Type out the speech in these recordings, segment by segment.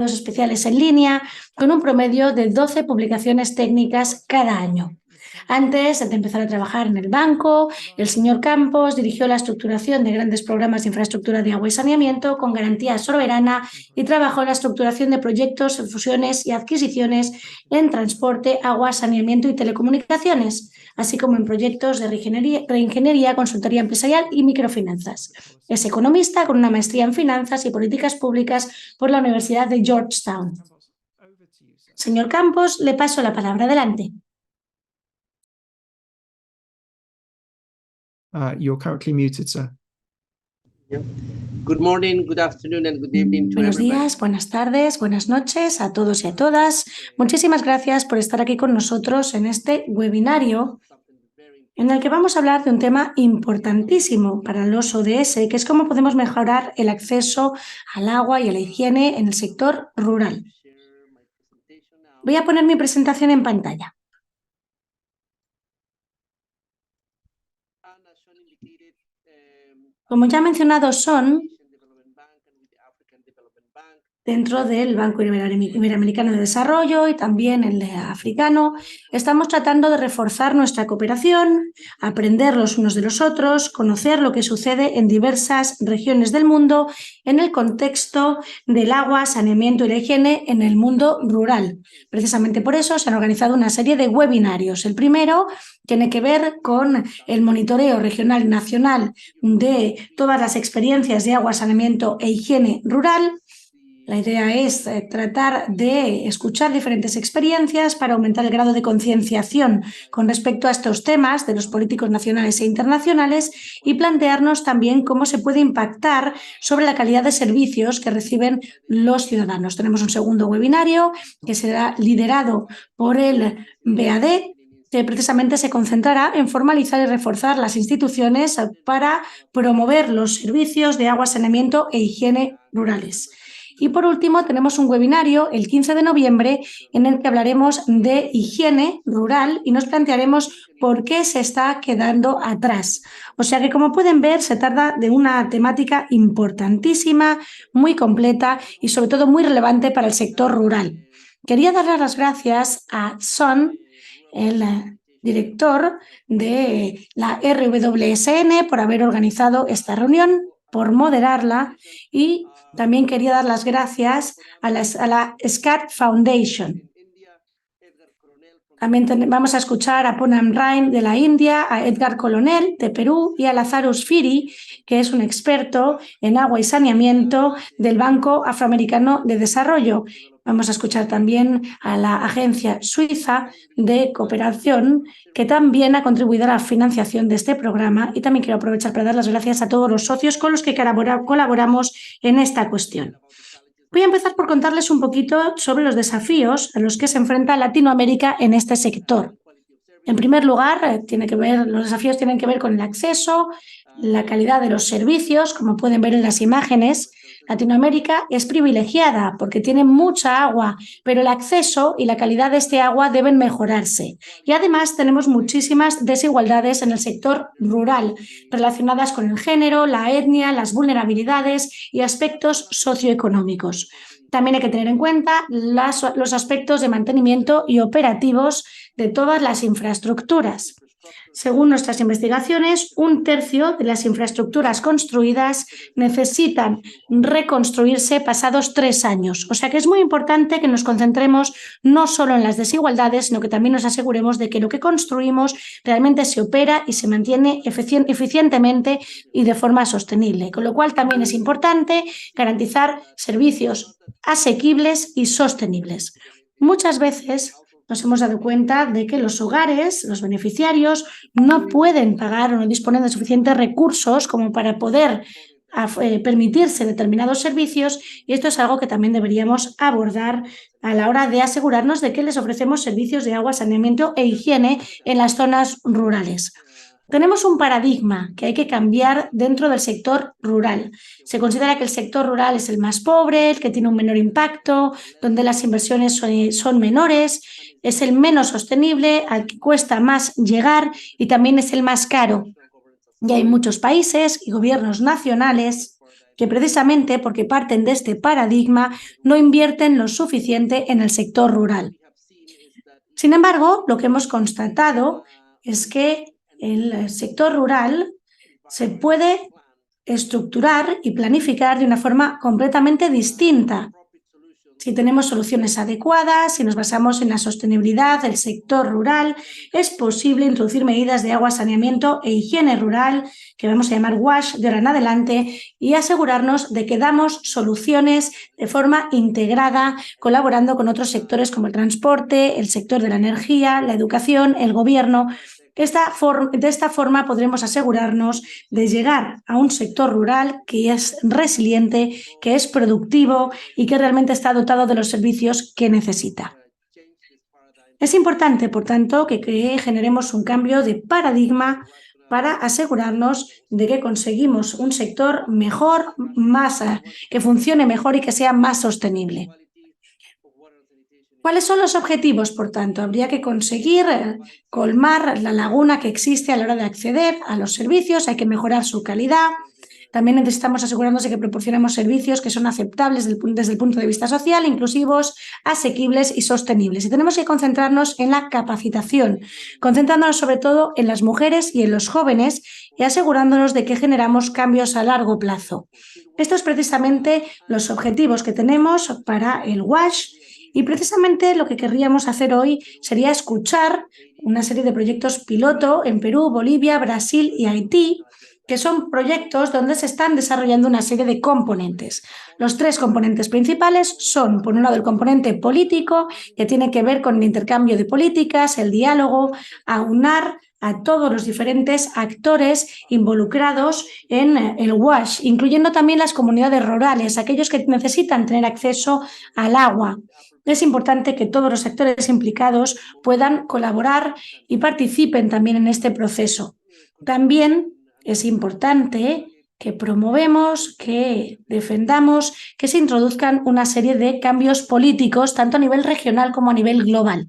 especiales en línea, con un promedio de 12 publicaciones técnicas cada año. Antes de empezar a trabajar en el banco, el señor Campos dirigió la estructuración de grandes programas de infraestructura de agua y saneamiento con garantía soberana y trabajó en la estructuración de proyectos, fusiones y adquisiciones en transporte, agua, saneamiento y telecomunicaciones, así como en proyectos de reingeniería, consultoría empresarial y microfinanzas. Es economista con una maestría en finanzas y políticas públicas por la Universidad de Georgetown. Señor Campos, le paso la palabra. Adelante. You're currently muted, sir. Good morning, good afternoon and good evening to Buenos everybody. días, buenas tardes, buenas noches a todos y a todas. Muchísimas gracias por estar aquí con nosotros en este webinario en el que vamos a hablar de un tema importantísimo para los ODS, que es cómo podemos mejorar el acceso al agua y a la higiene en el sector rural. Voy a poner mi presentación en pantalla. Como ya ha mencionado Son, dentro del Banco Iberoamericano de Desarrollo y también el de africano, estamos tratando de reforzar nuestra cooperación, aprender los unos de los otros, conocer lo que sucede en diversas regiones del mundo en el contexto del agua, saneamiento y la higiene en el mundo rural. Precisamente por eso se han organizado una serie de webinarios. El primero tiene que ver con el monitoreo regional y nacional de todas las experiencias de agua, saneamiento e higiene rural. La idea es tratar de escuchar diferentes experiencias para aumentar el grado de concienciación con respecto a estos temas de los políticos nacionales e internacionales y plantearnos también cómo se puede impactar sobre la calidad de servicios que reciben los ciudadanos. Tenemos un segundo webinario que será liderado por el BAD, que precisamente se concentrará en formalizar y reforzar las instituciones para promover los servicios de agua, saneamiento e higiene rurales. Y por último tenemos un webinario el 15 de noviembre en el que hablaremos de higiene rural y nos plantearemos por qué se está quedando atrás. O sea que, como pueden ver, se trata de una temática importantísima, muy completa y sobre todo muy relevante para el sector rural. Quería darle las gracias a Son, el director de la RWSN, por haber organizado esta reunión, por moderarla, y también quería dar las gracias a la SCAT Foundation. También vamos a escuchar a Poonam Rai de la India, a Edgar Colonel de Perú y a Lazarus Firi, que es un experto en agua y saneamiento del Banco Afroamericano de Desarrollo. Vamos a escuchar también a la Agencia Suiza de Cooperación, que también ha contribuido a la financiación de este programa, y también quiero aprovechar para dar las gracias a todos los socios con los que colaboramos en esta cuestión. Voy a empezar por contarles un poquito sobre los desafíos a los que se enfrenta Latinoamérica en este sector. En primer lugar, los desafíos tienen que ver con el acceso, la calidad de los servicios. Como pueden ver en las imágenes, Latinoamérica es privilegiada porque tiene mucha agua, pero el acceso y la calidad de este agua deben mejorarse. Y además tenemos muchísimas desigualdades en el sector rural, relacionadas con el género, la etnia, las vulnerabilidades y aspectos socioeconómicos. También hay que tener en cuenta los aspectos de mantenimiento y operativos de todas las infraestructuras. Según nuestras investigaciones, 1/3 de las infraestructuras construidas necesitan reconstruirse pasados 3 años. O sea que es muy importante que nos concentremos no solo en las desigualdades, sino que también nos aseguremos de que lo que construimos realmente se opera y se mantiene eficientemente y de forma sostenible. Con lo cual también es importante garantizar servicios asequibles y sostenibles. Muchas veces nos hemos dado cuenta de que los hogares, los beneficiarios, no pueden pagar o no disponen de suficientes recursos como para poder permitirse determinados servicios, y esto es algo que también deberíamos abordar a la hora de asegurarnos de que les ofrecemos servicios de agua, saneamiento e higiene en las zonas rurales. Tenemos un paradigma que hay que cambiar dentro del sector rural. Se considera que el sector rural es el más pobre, el que tiene un menor impacto, donde las inversiones son menores, es el menos sostenible, al que cuesta más llegar y también es el más caro. Y hay muchos países y gobiernos nacionales que precisamente porque parten de este paradigma no invierten lo suficiente en el sector rural. Sin embargo, lo que hemos constatado es que el sector rural se puede estructurar y planificar de una forma completamente distinta. Si tenemos soluciones adecuadas, si nos basamos en la sostenibilidad del sector rural, es posible introducir medidas de agua, saneamiento e higiene rural, que vamos a llamar WASH de ahora en adelante, y asegurarnos de que damos soluciones de forma integrada, colaborando con otros sectores como el transporte, el sector de la energía, la educación, el gobierno. De esta forma podremos asegurarnos de llegar a un sector rural que es resiliente, que es productivo y que realmente está dotado de los servicios que necesita. Es importante, por tanto, que generemos un cambio de paradigma para asegurarnos de que conseguimos un sector mejor, que funcione mejor y que sea más sostenible. ¿Cuáles son los objetivos, por tanto? Habría que conseguir colmar la laguna que existe a la hora de acceder a los servicios, hay que mejorar su calidad. También necesitamos asegurarnos de que proporcionemos servicios que son aceptables desde el punto de vista social, inclusivos, asequibles y sostenibles. Y tenemos que concentrarnos en la capacitación, concentrándonos sobre todo en las mujeres y en los jóvenes y asegurándonos de que generamos cambios a largo plazo. Estos es precisamente los objetivos que tenemos para el WASH. Y precisamente lo que querríamos hacer hoy sería escuchar una serie de proyectos piloto en Perú, Bolivia, Brasil y Haití, que son proyectos donde se están desarrollando una serie de componentes. Los tres componentes principales son, por un lado, el componente político, que tiene que ver con el intercambio de políticas, el diálogo, aunar a todos los diferentes actores involucrados en el WASH, incluyendo también las comunidades rurales, aquellos que necesitan tener acceso al agua. Es importante que todos los actores implicados puedan colaborar y participen también en este proceso. También es importante que promovemos, que defendamos, que se introduzcan una serie de cambios políticos, tanto a nivel regional como a nivel global.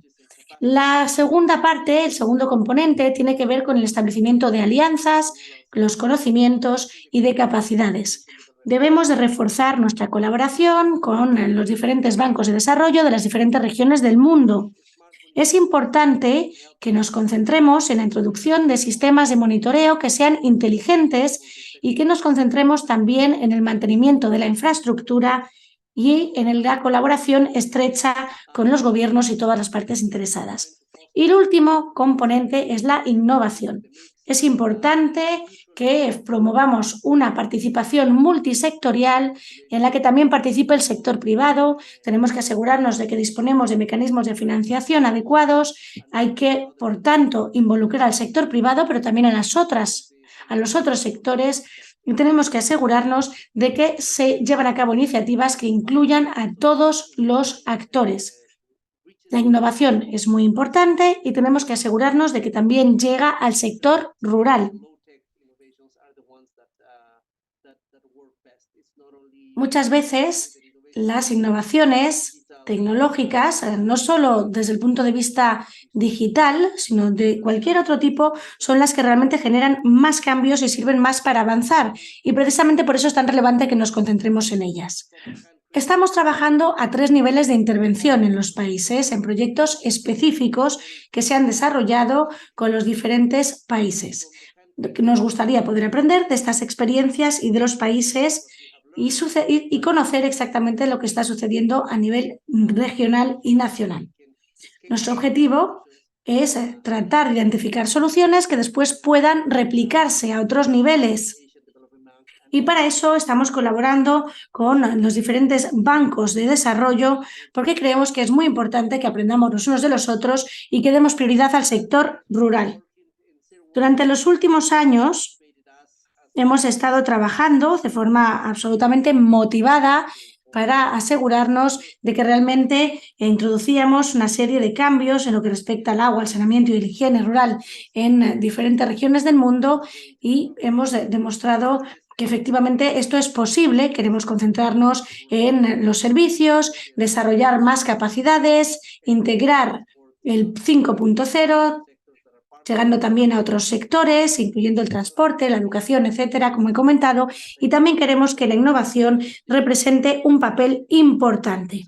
La segunda parte, el segundo componente, tiene que ver con el establecimiento de alianzas, los conocimientos y de capacidades. Debemos de reforzar nuestra colaboración con los diferentes bancos de desarrollo de las diferentes regiones del mundo. Es importante que nos concentremos en la introducción de sistemas de monitoreo que sean inteligentes y que nos concentremos también en el mantenimiento de la infraestructura y en la colaboración estrecha con los gobiernos y todas las partes interesadas. Y el último componente es la innovación. Es importante que promovamos una participación multisectorial en la que también participe el sector privado. Tenemos que asegurarnos de que disponemos de mecanismos de financiación adecuados. Hay que, por tanto, involucrar al sector privado, pero también a los otros sectores. Y tenemos que asegurarnos de que se llevan a cabo iniciativas que incluyan a todos los actores. La innovación es muy importante y tenemos que asegurarnos de que también llega al sector rural. Muchas veces las innovaciones tecnológicas, no solo desde el punto de vista digital, sino de cualquier otro tipo, son las que realmente generan más cambios y sirven más para avanzar. Y precisamente por eso es tan relevante que nos concentremos en ellas. Estamos trabajando a 3 niveles de intervención en los países, en proyectos específicos que se han desarrollado con los diferentes países. Nos gustaría poder aprender de estas experiencias y de los países y conocer exactamente lo que está sucediendo a nivel regional y nacional. Nuestro objetivo es tratar de identificar soluciones que después puedan replicarse a otros niveles. Y para eso estamos colaborando con los diferentes bancos de desarrollo porque creemos que es muy importante que aprendamos los unos de los otros y que demos prioridad al sector rural. Durante los últimos años hemos estado trabajando de forma absolutamente motivada para asegurarnos de que realmente introducíamos una serie de cambios en lo que respecta al agua, al saneamiento y la higiene rural en diferentes regiones del mundo y hemos demostrado que efectivamente esto es posible. Queremos concentrarnos en los servicios, desarrollar más capacidades, integrar el 5.0, llegando también a otros sectores, incluyendo el transporte, la educación, etcétera, como he comentado, y también queremos que la innovación represente un papel importante.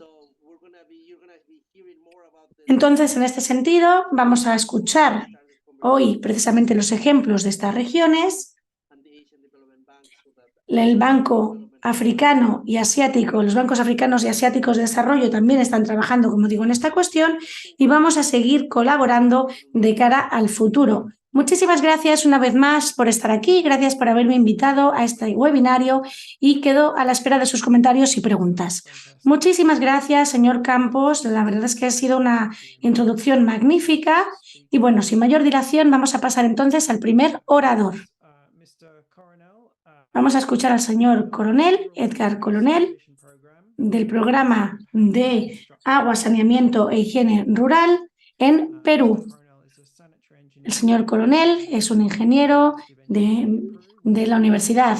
Entonces, en este sentido, vamos a escuchar hoy precisamente los ejemplos de estas regiones. El Banco Africano y Asiático, los bancos africanos y asiáticos de desarrollo también están trabajando, como digo, en esta cuestión y vamos a seguir colaborando de cara al futuro. Muchísimas gracias una vez más por estar aquí, gracias por haberme invitado a este webinario y quedo a la espera de sus comentarios y preguntas. Muchísimas gracias, señor Campos, la verdad es que ha sido una introducción magnífica y bueno, sin mayor dilación vamos a pasar entonces al primer orador. Vamos a escuchar al señor Coronel, Edgar Coronel, del programa de agua, saneamiento e higiene rural en Perú. El señor Coronel es un ingeniero de la Universidad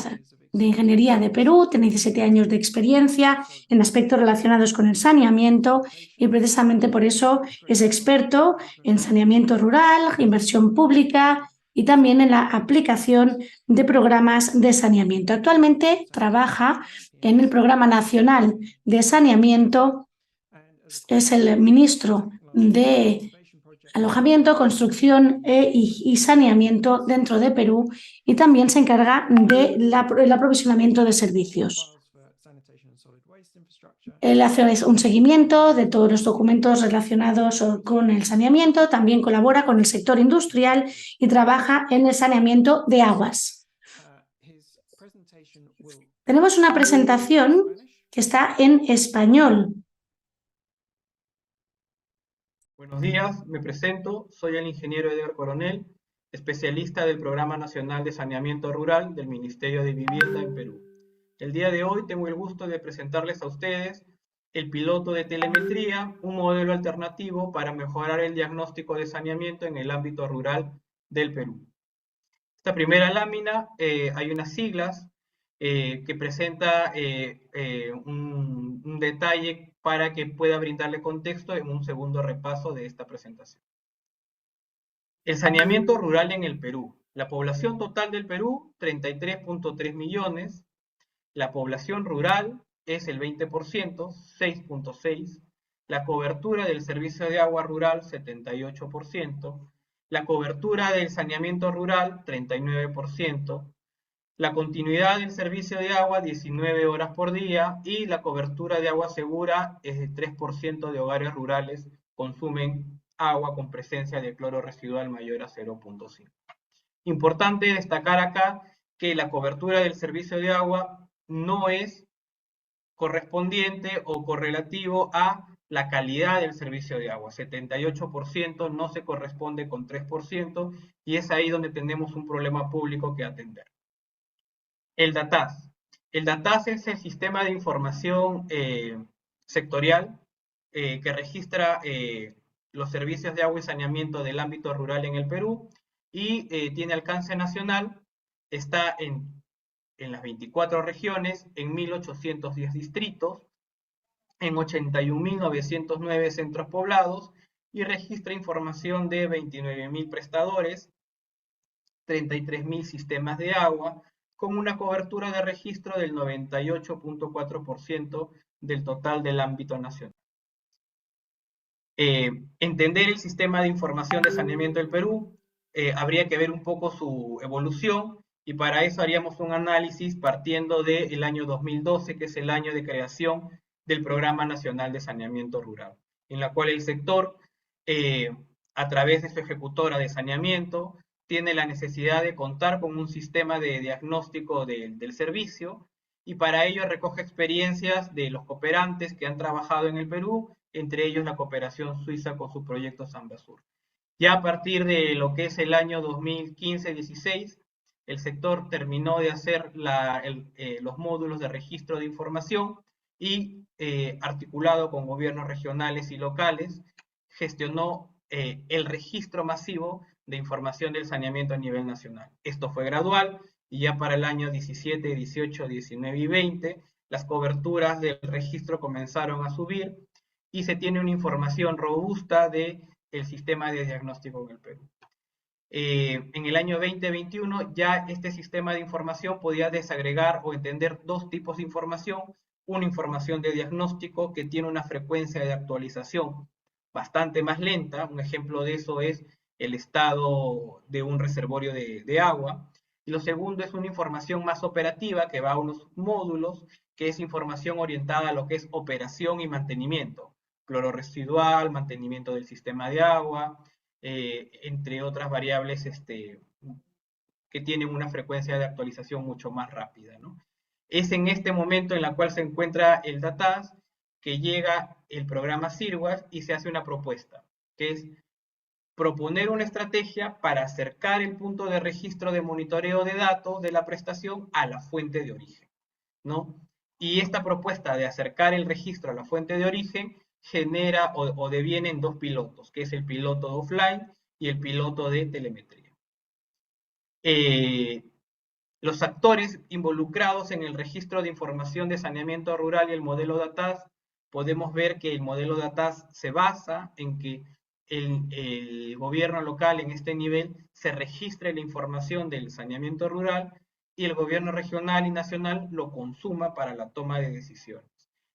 de Ingeniería de Perú, tiene 17 años de experiencia en aspectos relacionados con el saneamiento y precisamente por eso es experto en saneamiento rural, inversión pública y también en la aplicación de programas de saneamiento. Actualmente trabaja en el Programa Nacional de Saneamiento, es el ministro de Alojamiento, Construcción y Saneamiento dentro de Perú y también se encarga del aprovisionamiento de servicios. Él hace un seguimiento de todos los documentos relacionados con el saneamiento, también colabora con el sector industrial y trabaja en el saneamiento de aguas. Tenemos una presentación que está en español. Buenos días, me presento, soy el ingeniero Edgar Coronel, especialista del Programa Nacional de Saneamiento Rural del Ministerio de Vivienda en Perú. El día de hoy tengo el gusto de presentarles a ustedes el piloto de telemetría, un modelo alternativo para mejorar el diagnóstico de saneamiento en el ámbito rural del Perú. Esta primera lámina hay unas siglas que presenta un detalle para que pueda brindarle contexto en un segundo repaso de esta presentación. El saneamiento rural en el Perú. La población total del Perú, 33.3 millones. La población rural es el 20%, 6.6. La cobertura del servicio de agua rural, 78%. La cobertura del saneamiento rural, 39%. La continuidad del servicio de agua, 19 horas por día. Y la cobertura de agua segura es de 3% de hogares rurales consumen agua con presencia de cloro residual mayor a 0.5. Importante destacar acá que la cobertura del servicio de agua no es correspondiente o correlativo a la calidad del servicio de agua. 78% no se corresponde con 3% y es ahí donde tenemos un problema público que atender. El DATAS. El DATAS es el sistema de información sectorial que registra los servicios de agua y saneamiento del ámbito rural en el Perú y tiene alcance nacional, está en las 24 regiones, en 1.810 distritos, en 81.909 centros poblados y registra información de 29.000 prestadores, 33.000 sistemas de agua, con una cobertura de registro del 98.4% del total del ámbito nacional. Entender el sistema de información de saneamiento del Perú, habría que ver un poco su evolución y para eso haríamos un análisis partiendo del año 2012, que es el año de creación del Programa Nacional de Saneamiento Rural, en la cual el sector, a través de su ejecutora de saneamiento, tiene la necesidad de contar con un sistema de diagnóstico del servicio y para ello recoge experiencias de los cooperantes que han trabajado en el Perú, entre ellos la cooperación suiza con su proyecto Sambasur. Ya a partir de lo que es el año 2015-16, el sector terminó de hacer los módulos de registro de información y articulado con gobiernos regionales y locales, gestionó el registro masivo de información del saneamiento a nivel nacional. Esto fue gradual y ya para el año 17, 18, 19 y 20, las coberturas del registro comenzaron a subir y se tiene una información robusta del sistema de diagnóstico en el Perú. En el año 2021 ya este sistema de información podía desagregar o entender dos tipos de información. Una información de diagnóstico que tiene una frecuencia de actualización bastante más lenta. Un ejemplo de eso es el estado de un reservorio de agua. Y lo segundo es una información más operativa que va a unos módulos, que es información orientada a lo que es operación y mantenimiento. Cloro residual, mantenimiento del sistema de agua, entre otras variables que tienen una frecuencia de actualización mucho más rápida, ¿no? Es en este momento en la cual se encuentra el DATAS que llega el programa Sirwas y se hace una propuesta, que es proponer una estrategia para acercar el punto de registro de monitoreo de datos de la prestación a la fuente de origen, ¿no? Y esta propuesta de acercar el registro a la fuente de origen genera o deviene en dos pilotos, que es el piloto de offline y el piloto de telemetría. Los actores involucrados en el registro de información de saneamiento rural y el modelo DATAS, podemos ver que el modelo DATAS se basa en que el gobierno local en este nivel se registre la información del saneamiento rural y el gobierno regional y nacional lo consuma para la toma de decisiones.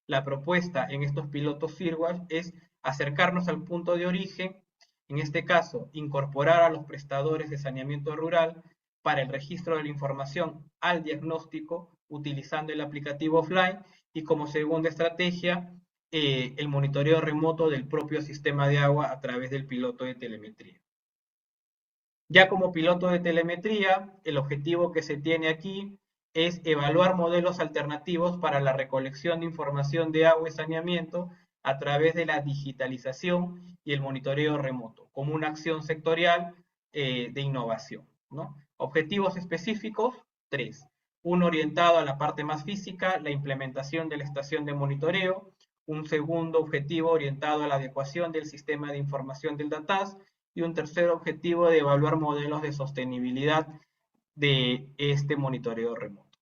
La propuesta en estos pilotos Sirwas es acercarnos al punto de origen, en este caso, incorporar a los prestadores de saneamiento rural para el registro de la información al diagnóstico utilizando el aplicativo offline y como segunda estrategia el monitoreo remoto del propio sistema de agua a través del piloto de telemetría. Ya como piloto de telemetría, el objetivo que se tiene aquí es evaluar modelos alternativos para la recolección de información de agua y saneamiento a través de la digitalización y el monitoreo remoto, como una acción sectorial de innovación, ¿no? Objetivos específicos, 3. Uno orientado a la parte más física, la implementación de la estación de monitoreo. Un segundo objetivo orientado a la adecuación del sistema de información del DATAS. Y un tercer objetivo de evaluar modelos de sostenibilidad de este monitoreo remoto.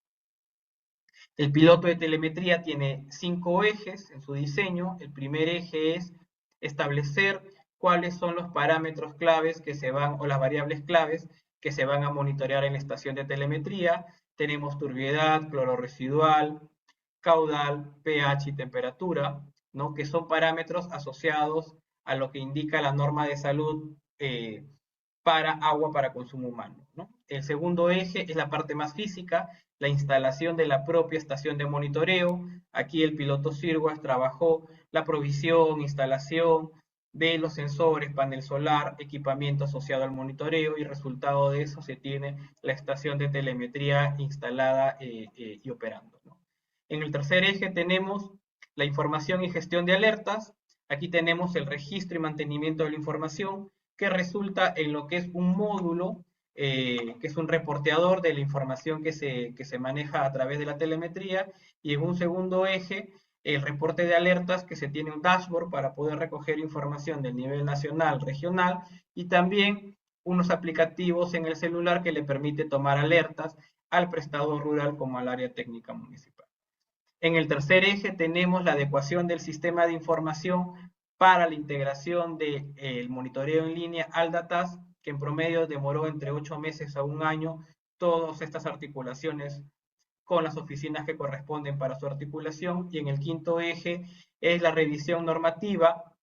El piloto de telemetría tiene 5 ejes en su diseño. El primer eje es establecer cuáles son los parámetros claves que se van, o las variables claves que se van a monitorear en la estación de telemetría. Tenemos turbiedad, cloro residual, caudal, pH y temperatura, ¿no? Que son parámetros asociados a lo que indica la norma de salud para agua para consumo humano, ¿no? El segundo eje es la parte más física, la instalación de la propia estación de monitoreo. Aquí el piloto Sirwas trabajó la provisión, instalación de los sensores, panel solar, equipamiento asociado al monitoreo y resultado de eso se tiene la estación de telemetría instalada y operando, ¿no? En el tercer eje tenemos la información y gestión de alertas. Aquí tenemos el registro y mantenimiento de la información que resulta en lo que es un módulo, que es un reporteador de la información que se maneja a través de la telemetría, y en un segundo eje el reporte de alertas, que se tiene un dashboard para poder recoger información del nivel nacional, regional, y también unos aplicativos en el celular que le permite tomar alertas al prestador rural como al área técnica municipal. En el tercer eje tenemos la adecuación del sistema de información para la integración del monitoreo en línea al DATAS, que en promedio demoró entre 8 meses a 1 año todas estas articulaciones con las oficinas que corresponden para su articulación. Y en el quinto eje es la revisión normativa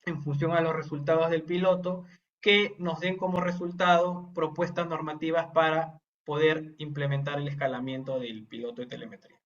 en función a los resultados del piloto, que nos den como resultado propuestas normativas para poder implementar el escalamiento del piloto de telemetría.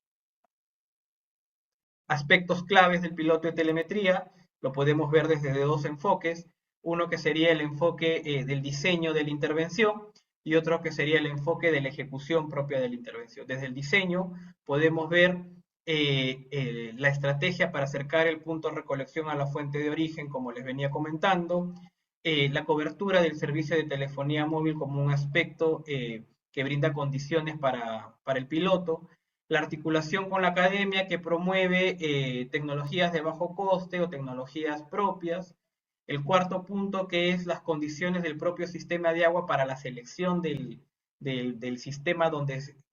Aspectos claves del piloto de telemetría lo podemos ver desde dos enfoques, uno que sería el enfoque del diseño de la intervención y otro que sería el enfoque de la ejecución propia de la intervención. Desde el diseño podemos ver la estrategia para acercar el punto de recolección a la fuente de origen, como les venía comentando, la cobertura del servicio de telefonía móvil como un aspecto que brinda condiciones para el piloto, la articulación con la academia que promueve tecnologías de bajo coste o tecnologías propias. El cuarto punto, que es las condiciones del propio sistema de agua para la selección del sistema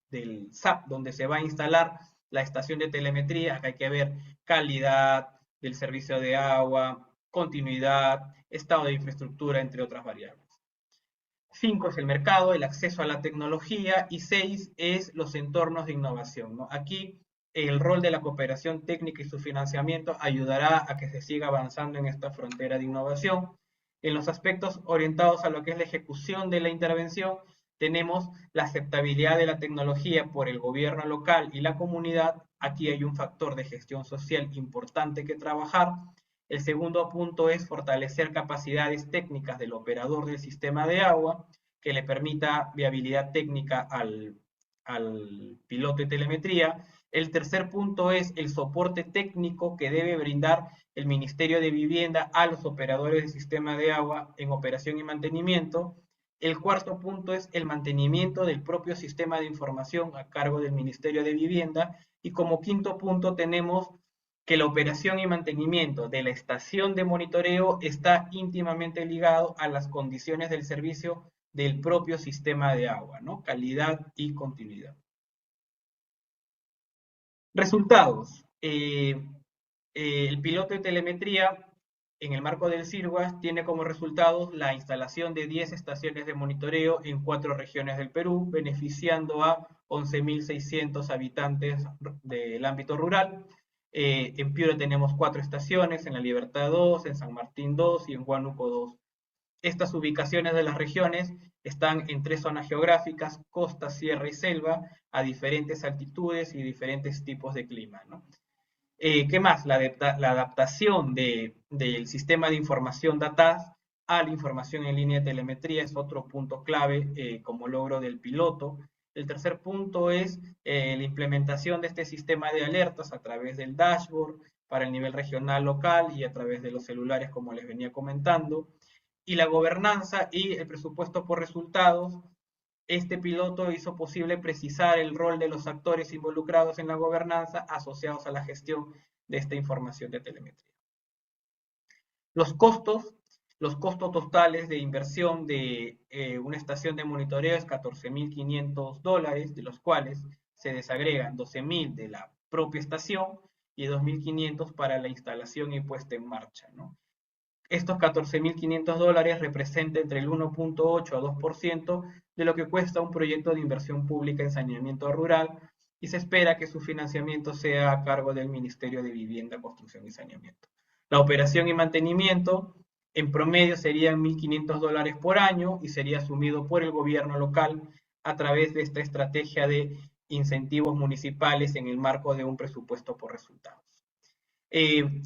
del SAP, donde se va a instalar la estación de telemetría. Acá hay que ver calidad del servicio de agua, continuidad, estado de infraestructura, entre otras variables. 5 es el mercado, el acceso a la tecnología, y 6 es los entornos de innovación, ¿no? Aquí el rol de la cooperación técnica y su financiamiento ayudará a que se siga avanzando en esta frontera de innovación. En los aspectos orientados a lo que es la ejecución de la intervención, tenemos la aceptabilidad de la tecnología por el gobierno local y la comunidad. Aquí hay un factor de gestión social importante que trabajar. El segundo punto es fortalecer capacidades técnicas del operador del sistema de agua, que le permita viabilidad técnica al piloto de telemetría. El tercer punto es el soporte técnico que debe brindar el Ministerio de Vivienda a los operadores del sistema de agua en operación y mantenimiento. El cuarto punto es el mantenimiento del propio sistema de información a cargo del Ministerio de Vivienda. Y como quinto punto tenemos que la operación y mantenimiento de la estación de monitoreo está íntimamente ligado a las condiciones del servicio del propio sistema de agua, ¿no? Calidad y continuidad. Resultados. El piloto de telemetría en el marco del CIRGUAS tiene como resultados la instalación de 10 estaciones de monitoreo en 4 regiones del Perú, beneficiando a 11.600 habitantes del ámbito rural. En Piura tenemos 4 estaciones, en La Libertad 2, en San Martín 2 y en Huánuco 2. Estas ubicaciones de las regiones están en 3 zonas geográficas: costa, sierra y selva, a diferentes altitudes y diferentes tipos de clima, ¿no? ¿Qué más? La adaptación del sistema de información DATAS a la información en línea de telemetría es otro punto clave como logro del piloto. El tercer punto es la implementación de este sistema de alertas a través del dashboard para el nivel regional, local y a través de los celulares, como les venía comentando. Y la gobernanza y el presupuesto por resultados. Este piloto hizo posible precisar el rol de los actores involucrados en la gobernanza asociados a la gestión de esta información de telemetría. Los costos totales de inversión de una estación de monitoreo es $14.500, de los cuales se desagregan $12.000 de la propia estación y $2.500 para la instalación y puesta en marcha, ¿no? Estos $14.500 representan entre el 1.8 a 2% de lo que cuesta un proyecto de inversión pública en saneamiento rural, y se espera que su financiamiento sea a cargo del Ministerio de Vivienda, Construcción y Saneamiento. La operación y mantenimiento en promedio serían $1.500 por año y sería asumido por el gobierno local a través de esta estrategia de incentivos municipales en el marco de un presupuesto por resultados.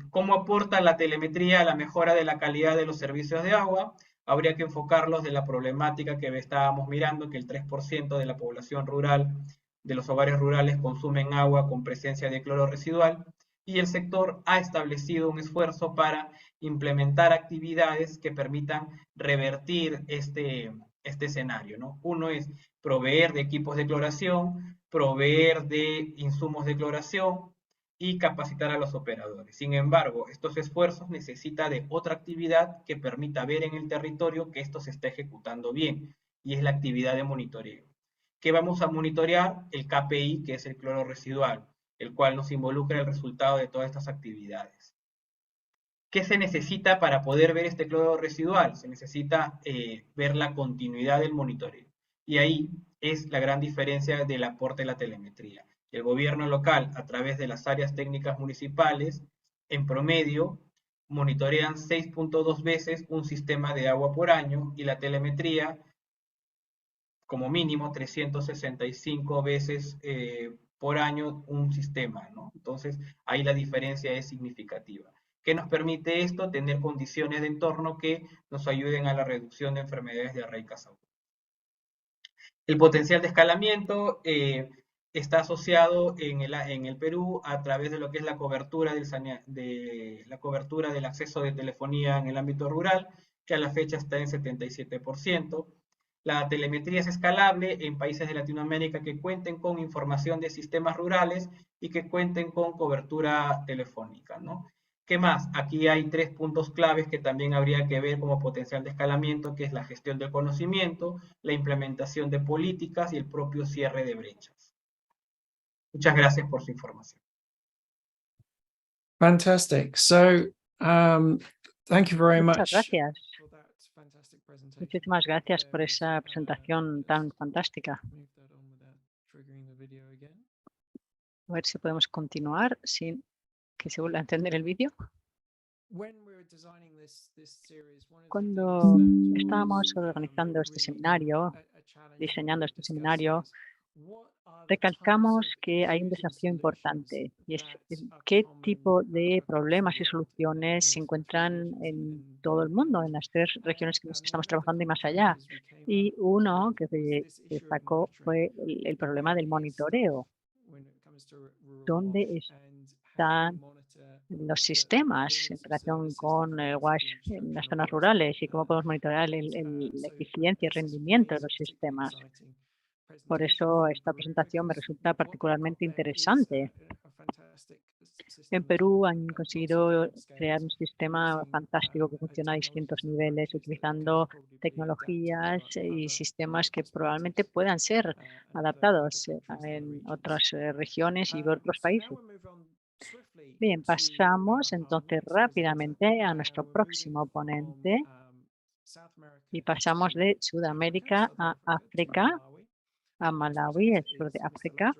¿Cómo aporta la telemetría a la mejora de la calidad de los servicios de agua? Habría que enfocarlos de la problemática que estábamos mirando, que el 3% de la población rural, de los hogares rurales, consumen agua con presencia de cloro residual, y el sector ha establecido un esfuerzo para implementar actividades que permitan revertir este escenario, ¿no? Uno es proveer de equipos de cloración, proveer de insumos de cloración y capacitar a los operadores. Sin embargo, estos esfuerzos necesitan de otra actividad que permita ver en el territorio que esto se está ejecutando bien, y es la actividad de monitoreo. ¿Qué vamos a monitorear? El KPI, que es el cloro residual, el cual nos involucra el resultado de todas estas actividades. ¿Qué se necesita para poder ver este cloro residual? Se necesita ver la continuidad del monitoreo. Y ahí es la gran diferencia del aporte de la telemetría. El gobierno local, a través de las áreas técnicas municipales, en promedio, monitorean 6.2 veces un sistema de agua por año, y la telemetría, como mínimo, 365 veces por año un sistema, ¿no? Entonces, ahí la diferencia es significativa. ¿Qué nos permite esto? Tener condiciones de entorno que nos ayuden a la reducción de enfermedades diarreicas agudas. El potencial de escalamiento está asociado en el Perú a través de lo que es la cobertura del acceso de telefonía en el ámbito rural, que a la fecha está en 77%. La telemetría es escalable en países de Latinoamérica que cuenten con información de sistemas rurales y que cuenten con cobertura telefónica, ¿no? ¿Qué más? Aquí hay 3 puntos claves que también habría que ver como potencial de escalamiento, que es la gestión del conocimiento, la implementación de políticas y el propio cierre de brechas. Muchas gracias por su información. Fantastic. So, thank you very Muchas much gracias. for that fantastic presentation. Muchísimas gracias por esa presentación tan fantástica. A ver si podemos continuar sin que se vuelva a encender el vídeo. Cuando estábamos organizando este seminario, diseñando este seminario, recalcamos que hay un desafío importante y es qué tipo de problemas y soluciones se encuentran en todo el mundo, en las 3 regiones que estamos trabajando y más allá. Y uno que se destacó fue el problema del monitoreo. ¿Dónde están los sistemas en relación con el WASH en las zonas rurales y cómo podemos monitorear la eficiencia y rendimiento de los sistemas? Por eso esta presentación me resulta particularmente interesante. En Perú han conseguido crear un sistema fantástico que funciona a distintos niveles, utilizando tecnologías y sistemas que probablemente puedan ser adaptados en otras regiones y otros países. Bien, pasamos entonces rápidamente a nuestro próximo ponente y pasamos de Sudamérica a África, a Malawi, el sur de África,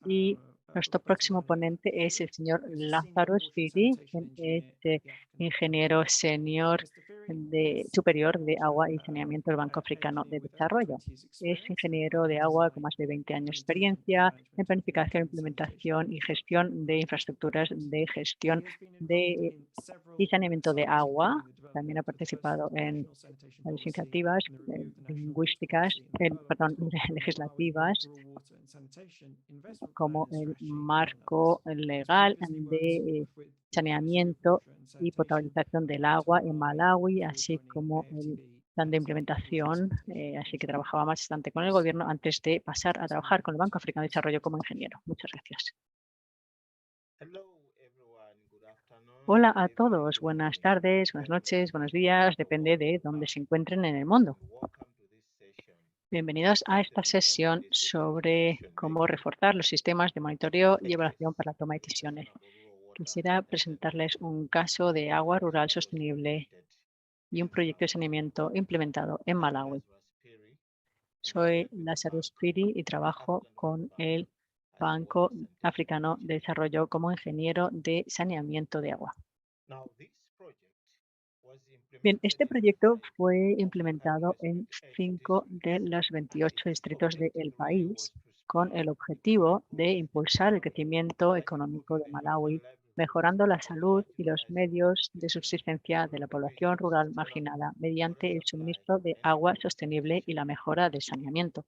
y nuestro próximo ponente es el señor Lázaro Sfidi, quien es ingeniero senior superior de agua y saneamiento del Banco Africano de Desarrollo. Es ingeniero de agua con más de 20 años de experiencia en planificación, implementación y gestión de infraestructuras de gestión y saneamiento de agua. También ha participado en varias iniciativas legislativas, como el marco legal de saneamiento y potabilización del agua en Malawi, así como el plan de implementación. Así que trabajaba bastante con el gobierno antes de pasar a trabajar con el Banco Africano de Desarrollo como ingeniero. Muchas gracias. Hola a todos, buenas tardes, buenas noches, buenos días, depende de dónde se encuentren en el mundo. Bienvenidos a esta sesión sobre cómo reforzar los sistemas de monitoreo y evaluación para la toma de decisiones. Quisiera presentarles un caso de agua rural sostenible y un proyecto de saneamiento implementado en Malawi. Soy Lázaro Sfidi y trabajo con el Banco Africano de Desarrollo como ingeniero de saneamiento de agua. Bien, este proyecto fue implementado en 5 de los 28 distritos del país con el objetivo de impulsar el crecimiento económico de Malawi, mejorando la salud y los medios de subsistencia de la población rural marginada mediante el suministro de agua sostenible y la mejora del saneamiento.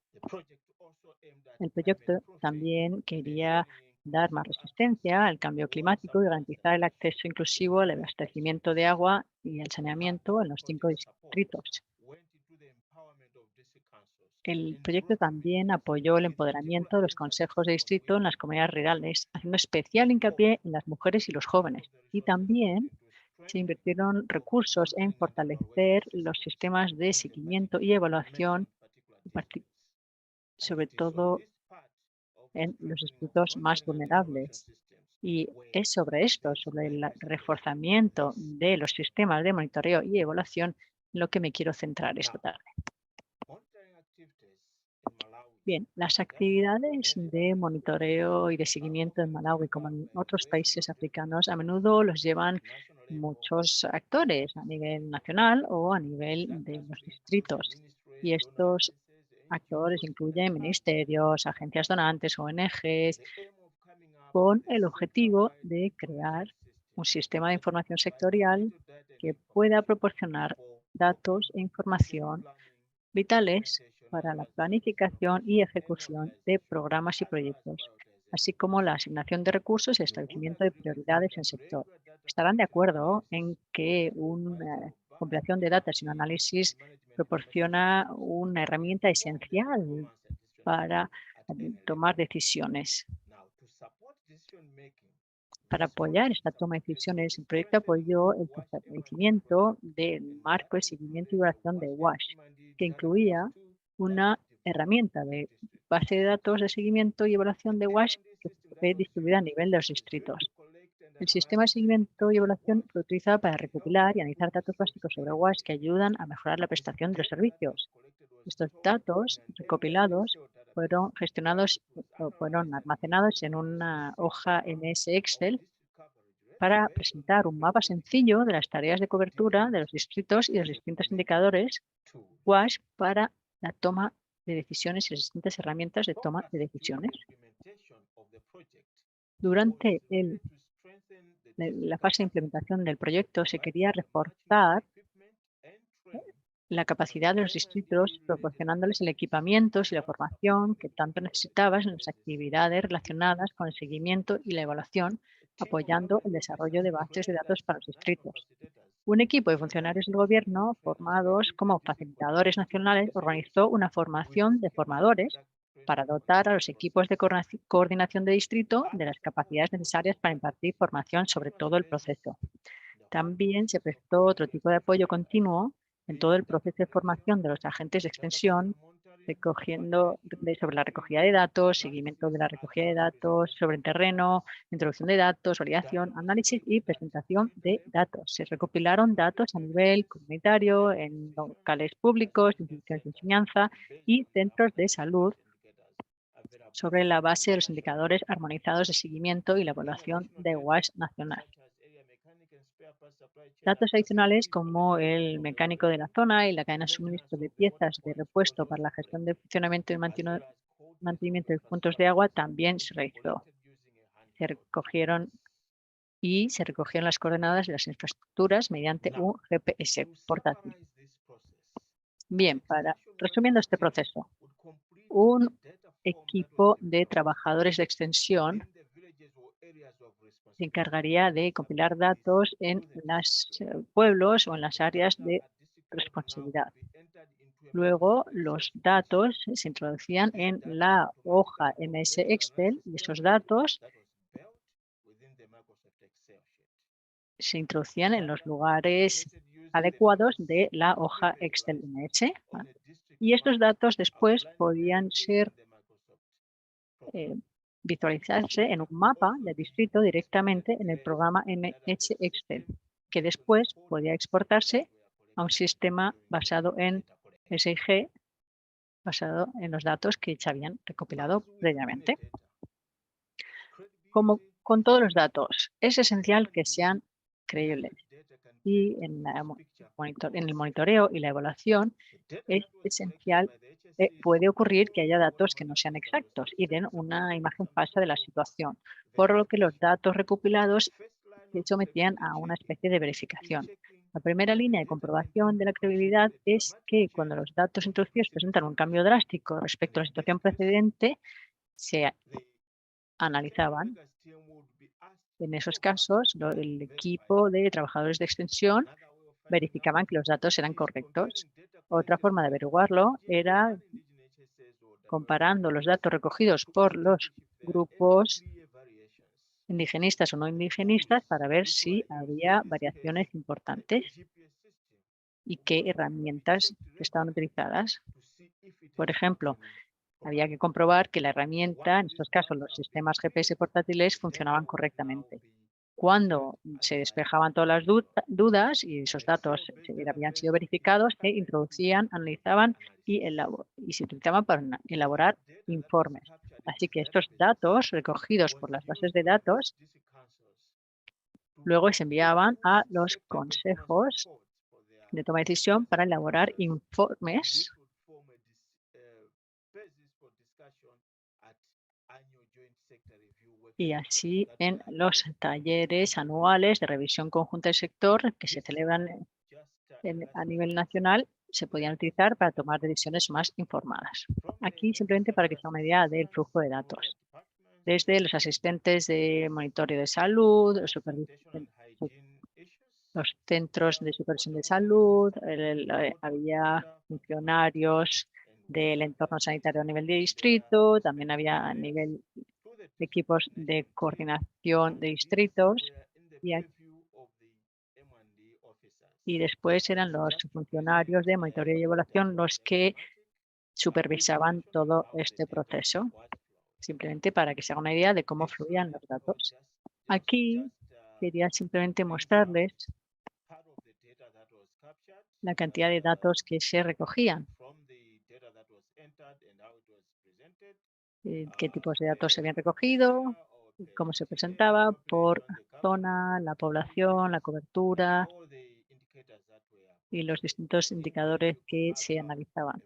El proyecto también quería dar más resistencia al cambio climático y garantizar el acceso inclusivo al abastecimiento de agua y el saneamiento en los 5 distritos. El proyecto también apoyó el empoderamiento de los consejos de distrito en las comunidades rurales, haciendo especial hincapié en las mujeres y los jóvenes. Y también se invirtieron recursos en fortalecer los sistemas de seguimiento y evaluación, sobre todo en los distritos más vulnerables. Y es sobre esto, sobre el reforzamiento de los sistemas de monitoreo y evaluación, lo que me quiero centrar esta tarde. Bien, las actividades de monitoreo y de seguimiento en Malawi, como en otros países africanos, a menudo los llevan muchos actores a nivel nacional o a nivel de los distritos. Y estos actores incluyen ministerios, agencias donantes, ONGs, con el objetivo de crear un sistema de información sectorial que pueda proporcionar datos e información vitales para la planificación y ejecución de programas y proyectos, así como la asignación de recursos y establecimiento de prioridades en el sector. Estarán de acuerdo en que una compilación de datos y un análisis proporciona una herramienta esencial para tomar decisiones. Para apoyar esta toma de decisiones, el proyecto apoyó el fortalecimiento del marco de seguimiento y evaluación de WASH, que incluía una herramienta de base de datos de seguimiento y evaluación de WASH que fue distribuida a nivel de los distritos. El sistema de seguimiento y evaluación fue utilizado para recopilar y analizar datos básicos sobre WASH que ayudan a mejorar la prestación de los servicios. Estos datos recopilados fueron gestionados o fueron almacenados en una hoja MS Excel para presentar un mapa sencillo de las tareas de cobertura de los distritos y los distintos indicadores WASH para la toma de decisiones y las distintas herramientas de toma de decisiones. Durante la fase de implementación del proyecto se quería reforzar la capacidad de los distritos proporcionándoles el equipamiento y la formación que tanto necesitaban en las actividades relacionadas con el seguimiento y la evaluación, apoyando el desarrollo de bases de datos para los distritos. Un equipo de funcionarios del gobierno formados como facilitadores nacionales organizó una formación de formadores para dotar a los equipos de coordinación de distrito de las capacidades necesarias para impartir formación sobre todo el proceso. También se prestó otro tipo de apoyo continuo en todo el proceso de formación de los agentes de extensión, sobre la recogida de datos, seguimiento de la recogida de datos sobre el terreno, introducción de datos, validación, análisis y presentación de datos. Se recopilaron datos a nivel comunitario, en locales públicos, instituciones de enseñanza y centros de salud sobre la base de los indicadores armonizados de seguimiento y la evaluación de WASH nacional. Datos adicionales como el mecánico de la zona y la cadena de suministro de piezas de repuesto para la gestión de funcionamiento y mantenimiento de puntos de agua también se realizó. Se recogieron las coordenadas de las infraestructuras mediante un GPS portátil. Bien, resumiendo este proceso, un equipo de trabajadores de extensión se encargaría de compilar datos en los pueblos o en las áreas de responsabilidad. Luego, los datos se introducían en la hoja MS Excel y esos datos se introducían en los lugares adecuados de la hoja Excel MS. Y estos datos después podían ser visualizarse en un mapa de distrito directamente en el programa MS Excel, que después podía exportarse a un sistema basado en SIG, basado en los datos que se habían recopilado previamente. Como con todos los datos, es esencial que sean creíbles y en el monitoreo y la evaluación es esencial. Puede ocurrir que haya datos que no sean exactos y den una imagen falsa de la situación, por lo que los datos recopilados se sometían a una especie de verificación. La primera línea de comprobación de la credibilidad es que cuando los datos introducidos presentan un cambio drástico respecto a la situación precedente, se analizaban. En esos casos, el equipo de trabajadores de extensión verificaban que los datos eran correctos. Otra forma de averiguarlo era comparando los datos recogidos por los grupos indigenistas o no indigenistas para ver si había variaciones importantes y qué herramientas estaban utilizadas. Por ejemplo, había que comprobar que la herramienta, en estos casos los sistemas GPS portátiles, funcionaban correctamente. Cuando se despejaban todas las dudas y esos datos habían sido verificados, se introducían, analizaban y se utilizaban para elaborar informes. Así que estos datos recogidos por las bases de datos luego se enviaban a los consejos de toma de decisión para elaborar informes y así en los talleres anuales de revisión conjunta del sector que se celebran a nivel nacional se podían utilizar para tomar decisiones más informadas. Aquí simplemente para que se haga una idea del flujo de datos. Desde los asistentes de monitoreo de salud, los centros de supervisión de salud, había funcionarios del entorno sanitario a nivel de distrito, también había a nivel de equipos de coordinación de distritos y después eran los funcionarios de monitoreo y evaluación los que supervisaban todo este proceso, simplemente para que se haga una idea de cómo fluían los datos. Aquí quería simplemente mostrarles la cantidad de datos que se recogían, qué tipos de datos se habían recogido, cómo se presentaba por zona, la población, la cobertura y los distintos indicadores que se analizaban.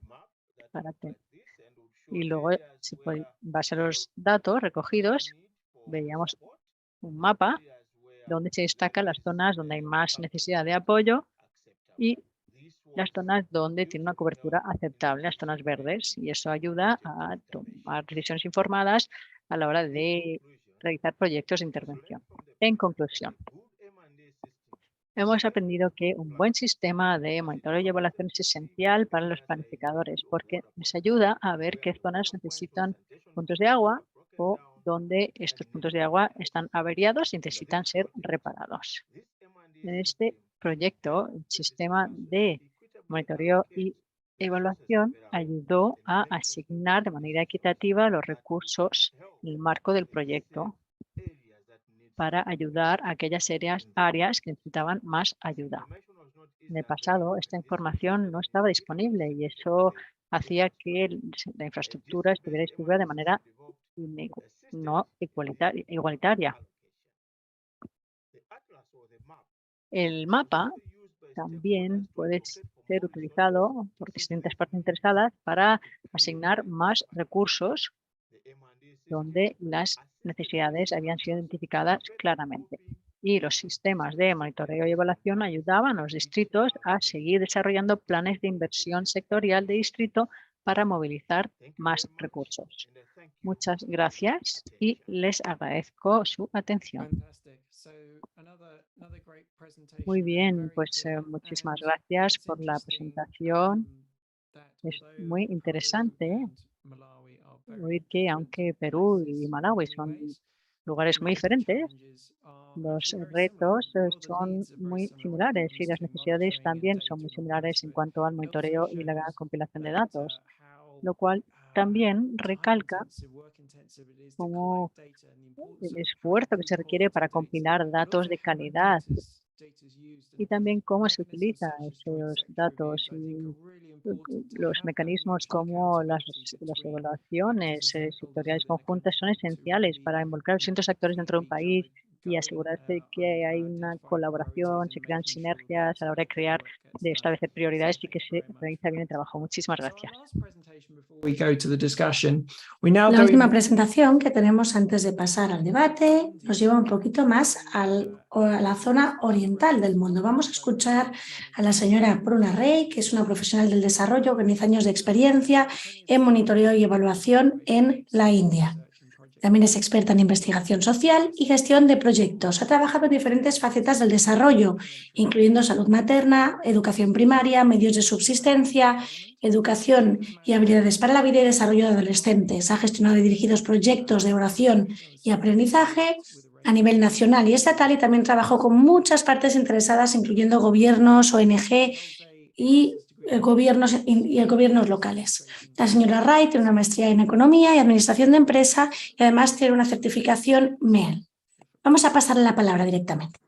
Y luego, en base a los datos recogidos, veíamos un mapa donde se destacan las zonas donde hay más necesidad de apoyo y las zonas donde tiene una cobertura aceptable, las zonas verdes, y eso ayuda a tomar decisiones informadas a la hora de realizar proyectos de intervención. En conclusión, hemos aprendido que un buen sistema de monitoreo y evaluación es esencial para los planificadores porque les ayuda a ver qué zonas necesitan puntos de agua o donde estos puntos de agua están averiados y necesitan ser reparados. En este proyecto, el sistema de monitoreo y evaluación ayudó a asignar de manera equitativa los recursos en el marco del proyecto para ayudar a aquellas áreas que necesitaban más ayuda. En el pasado, esta información no estaba disponible y eso hacía que la infraestructura estuviera distribuida de manera no igualitaria. El mapa también puede ser utilizado por distintas partes interesadas para asignar más recursos donde las necesidades habían sido identificadas claramente. Y los sistemas de monitoreo y evaluación ayudaban a los distritos a seguir desarrollando planes de inversión sectorial de distrito para movilizar más recursos. Muchas gracias y les agradezco su atención. Muy bien, pues muchísimas gracias por la presentación. Es muy interesante oír que aunque Perú y Malawi son lugares muy diferentes, los retos son muy similares y las necesidades también son muy similares en cuanto al monitoreo y la compilación de datos, lo cual también recalca como el esfuerzo que se requiere para compilar datos de calidad y también cómo se utilizan esos datos y los mecanismos como las evaluaciones sectoriales conjuntas son esenciales para involucrar a los distintos actores dentro de un país y asegurarse que hay una colaboración, se crean sinergias a la hora de establecer prioridades y que se realiza bien el trabajo. Muchísimas gracias. La última presentación que tenemos antes de pasar al debate nos lleva un poquito más a la zona oriental del mundo. Vamos a escuchar a la señora Pruna Rey, que es una profesional del desarrollo con 10 años de experiencia en monitoreo y evaluación en la India. También es experta en investigación social y gestión de proyectos. Ha trabajado en diferentes facetas del desarrollo, incluyendo salud materna, educación primaria, medios de subsistencia, educación y habilidades para la vida y desarrollo de adolescentes. Ha gestionado y dirigido proyectos de evaluación y aprendizaje a nivel nacional y estatal y también trabajó con muchas partes interesadas, incluyendo gobiernos, ONG y gobiernos locales. La señora Wright tiene una maestría en Economía y Administración de Empresa y además tiene una certificación MEL. Vamos a pasarle la palabra directamente.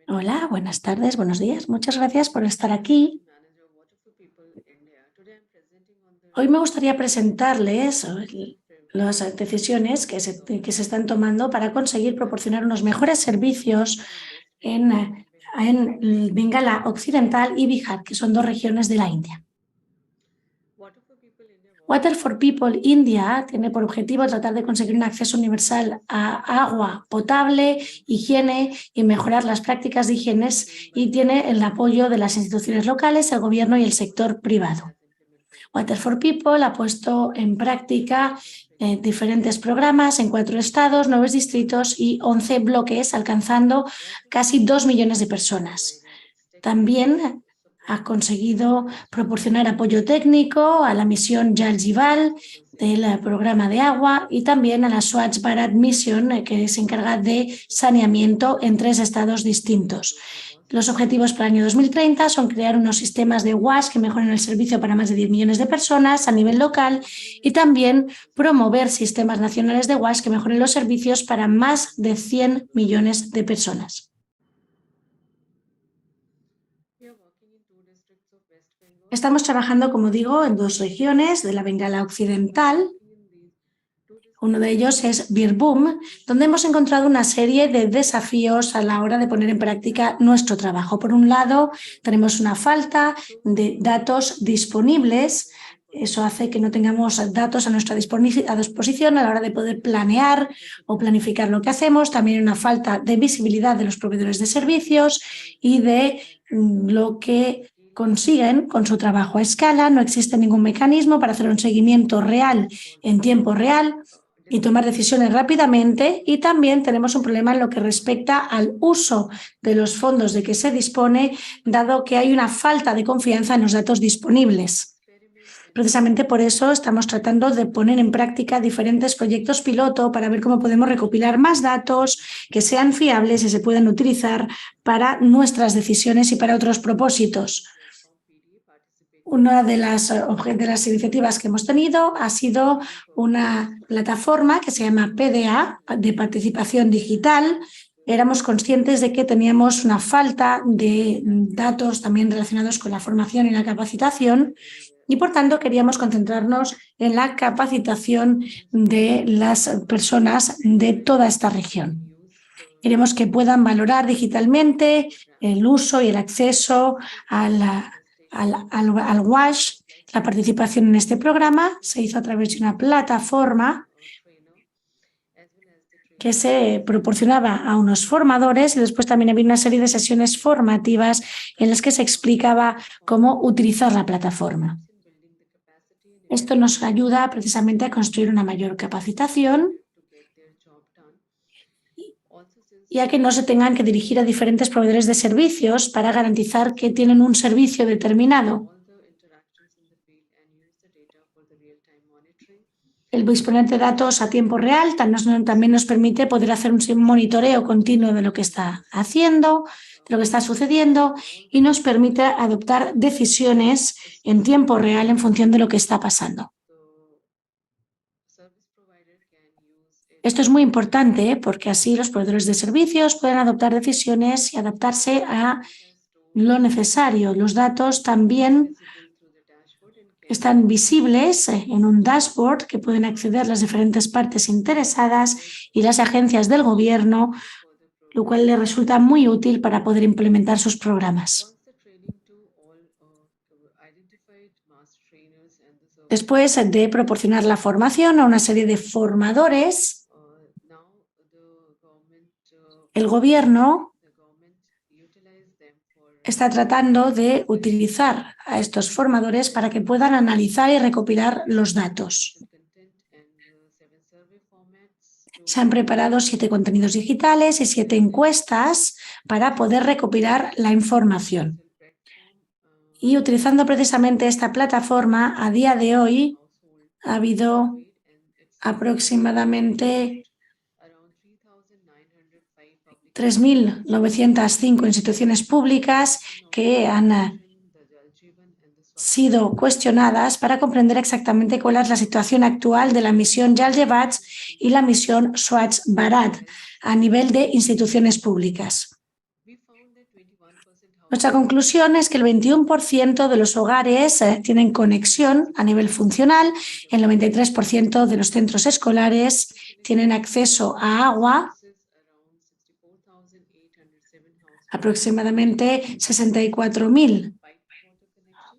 Hola, buenas tardes, buenos días. Muchas gracias por estar aquí. Hoy me gustaría presentarles las decisiones que se están tomando para conseguir proporcionar unos mejores servicios en Bengala Occidental y Bihar, que son 2 regiones de la India. Water for People India tiene por objetivo tratar de conseguir un acceso universal a agua potable, higiene y mejorar las prácticas de higiene y tiene el apoyo de las instituciones locales, el gobierno y el sector privado. Water for People ha puesto en práctica diferentes programas en 4 estados, 9 distritos y 11 bloques, alcanzando casi 2 millones de personas. También ha conseguido proporcionar apoyo técnico a la misión Jal Jeeval del programa de agua y también a la Swachh Bharat Mission, que se encarga de saneamiento en 3 estados distintos. Los objetivos para el año 2030 son crear unos sistemas de WASH que mejoren el servicio para más de 10 millones de personas a nivel local y también promover sistemas nacionales de WASH que mejoren los servicios para más de 100 millones de personas. Estamos trabajando, como digo, en 2 regiones de la Bengala Occidental. Uno de ellos es Birbhum, donde hemos encontrado una serie de desafíos a la hora de poner en práctica nuestro trabajo. Por un lado, tenemos una falta de datos disponibles. Eso hace que no tengamos datos a nuestra disposición a la hora de poder planear o planificar lo que hacemos. También hay una falta de visibilidad de los proveedores de servicios y de lo que consiguen con su trabajo a escala. No existe ningún mecanismo para hacer un seguimiento real en tiempo real y tomar decisiones rápidamente, y también tenemos un problema en lo que respecta al uso de los fondos de que se dispone, dado que hay una falta de confianza en los datos disponibles. Precisamente por eso estamos tratando de poner en práctica diferentes proyectos piloto para ver cómo podemos recopilar más datos que sean fiables y se puedan utilizar para nuestras decisiones y para otros propósitos. Una de las iniciativas que hemos tenido ha sido una plataforma que se llama PDA, de participación digital. Éramos conscientes de que teníamos una falta de datos también relacionados con la formación y la capacitación y, por tanto, queríamos concentrarnos en la capacitación de las personas de toda esta región. Queremos que puedan valorar digitalmente el uso y el acceso al WASH. La participación en este programa se hizo a través de una plataforma que se proporcionaba a unos formadores y después también había una serie de sesiones formativas en las que se explicaba cómo utilizar la plataforma. Esto nos ayuda precisamente a construir una mayor capacitación y a que no se tengan que dirigir a diferentes proveedores de servicios para garantizar que tienen un servicio determinado. El disponer de datos a tiempo real también nos permite poder hacer un monitoreo continuo de lo que está haciendo, de lo que está sucediendo, y nos permite adoptar decisiones en tiempo real en función de lo que está pasando. Esto es muy importante porque así los proveedores de servicios pueden adoptar decisiones y adaptarse a lo necesario. Los datos también están visibles en un dashboard que pueden acceder las diferentes partes interesadas y las agencias del gobierno, lo cual les resulta muy útil para poder implementar sus programas. Después de proporcionar la formación a una serie de formadores, el gobierno está tratando de utilizar a estos formadores para que puedan analizar y recopilar los datos. Se han preparado 7 contenidos digitales y 7 encuestas para poder recopilar la información. Y utilizando precisamente esta plataforma, a día de hoy ha habido aproximadamente 3.905 instituciones públicas que han sido cuestionadas para comprender exactamente cuál es la situación actual de la misión Jal Jeeval y la misión Swachh Bharat a nivel de instituciones públicas. Nuestra conclusión es que el 21% de los hogares tienen conexión a nivel funcional, el 93% de los centros escolares tienen acceso a agua, aproximadamente 64.000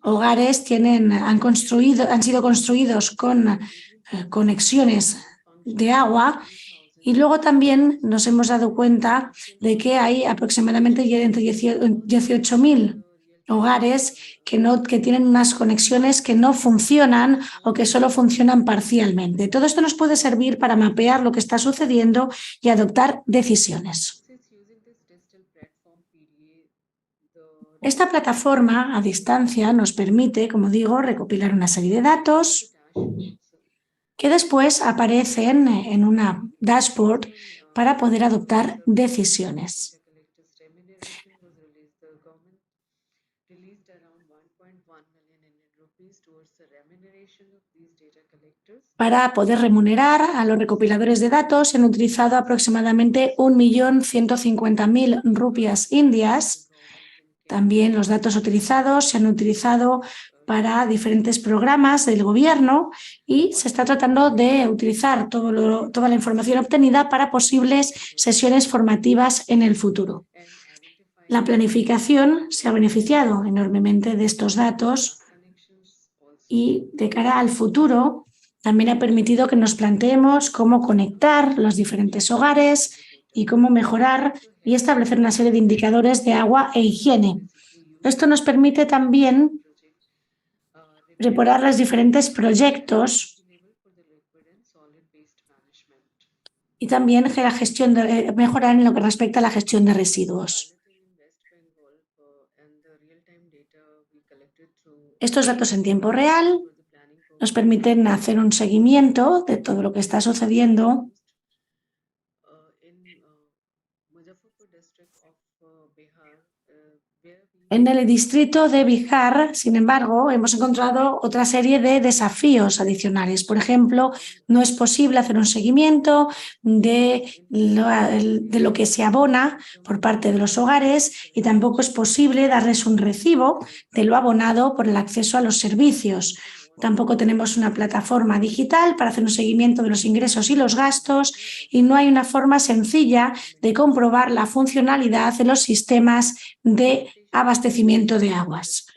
hogares han sido construidos con conexiones de agua, y luego también nos hemos dado cuenta de que hay aproximadamente entre 18.000 hogares que tienen unas conexiones que no funcionan o que solo funcionan parcialmente. Todo esto nos puede servir para mapear lo que está sucediendo y adoptar decisiones. Esta plataforma a distancia nos permite, como digo, recopilar una serie de datos que después aparecen en una dashboard para poder adoptar decisiones. Para poder remunerar a los recopiladores de datos se han utilizado aproximadamente 1.150.000 rupias indias. También los datos utilizados se han utilizado para diferentes programas del gobierno y se está tratando de utilizar toda la información obtenida para posibles sesiones formativas en el futuro. La planificación se ha beneficiado enormemente de estos datos y de cara al futuro también ha permitido que nos planteemos cómo conectar los diferentes hogares y cómo mejorar y establecer una serie de indicadores de agua e higiene. Esto nos permite también preparar los diferentes proyectos y también mejorar en lo que respecta a la gestión de residuos. Estos datos en tiempo real nos permiten hacer un seguimiento de todo lo que está sucediendo en el distrito de Bihar. Lo embargo, hemos encontrado otra serie de desafíos adicionales. Por ejemplo, no es posible hacer un seguimiento de lo que se abona por parte de los hogares y tampoco es posible darles un recibo de lo abonado por el acceso a los servicios. Tampoco tenemos una plataforma digital para hacer un seguimiento de los ingresos y los gastos y no hay una forma sencilla de comprobar la funcionalidad de los sistemas de abastecimiento de aguas.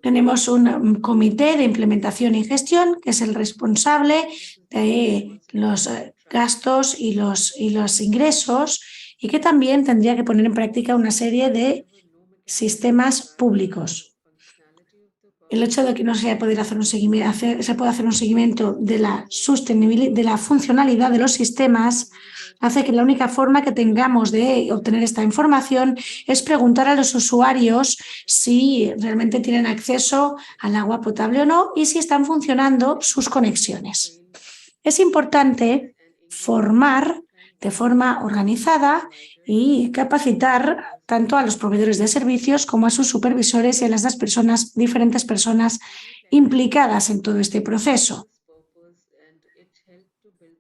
Tenemos un comité de implementación y gestión que es el responsable de los gastos y los ingresos y que también tendría que poner en práctica una serie de sistemas públicos. El hecho de que no se pueda hacer un seguimiento de la sostenibilidad, de la funcionalidad de los sistemas, hace que la única forma que tengamos de obtener esta información es preguntar a los usuarios si realmente tienen acceso al agua potable o no y si están funcionando sus conexiones. Es importante formar de forma organizada y capacitar tanto a los proveedores de servicios como a sus supervisores y a las diferentes personas implicadas en todo este proceso.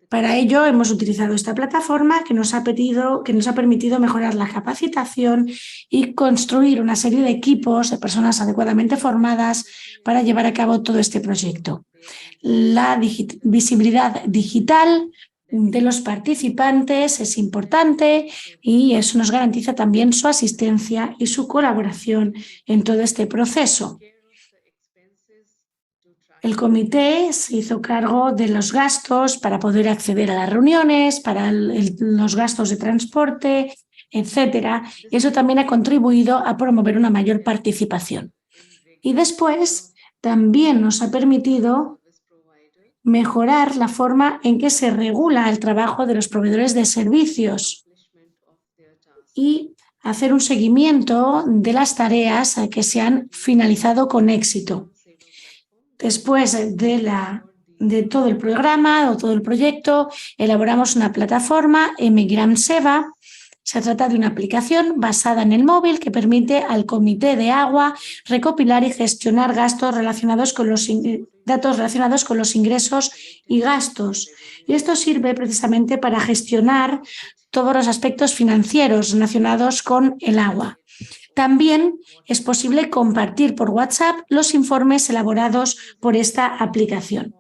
Para ello hemos utilizado esta plataforma que nos ha permitido mejorar la capacitación y construir una serie de equipos de personas adecuadamente formadas para llevar a cabo todo este proyecto. La visibilidad digital de los participantes es importante y eso nos garantiza también su asistencia y su colaboración en todo este proceso. El comité se hizo cargo de los gastos para poder acceder a las reuniones, para los gastos de transporte, etcétera. Y eso también ha contribuido a promover una mayor participación. Y después también nos ha permitido mejorar la forma en que se regula el trabajo de los proveedores de servicios y hacer un seguimiento de las tareas que se han finalizado con éxito. Después de todo el programa o todo el proyecto, elaboramos una plataforma, Emigram Seva. Se trata de una aplicación basada en el móvil que permite al Comité de Agua recopilar y gestionar datos relacionados con los ingresos y gastos. Y esto sirve precisamente para gestionar todos los aspectos financieros relacionados con el agua. También es posible compartir por WhatsApp los informes elaborados por esta aplicación.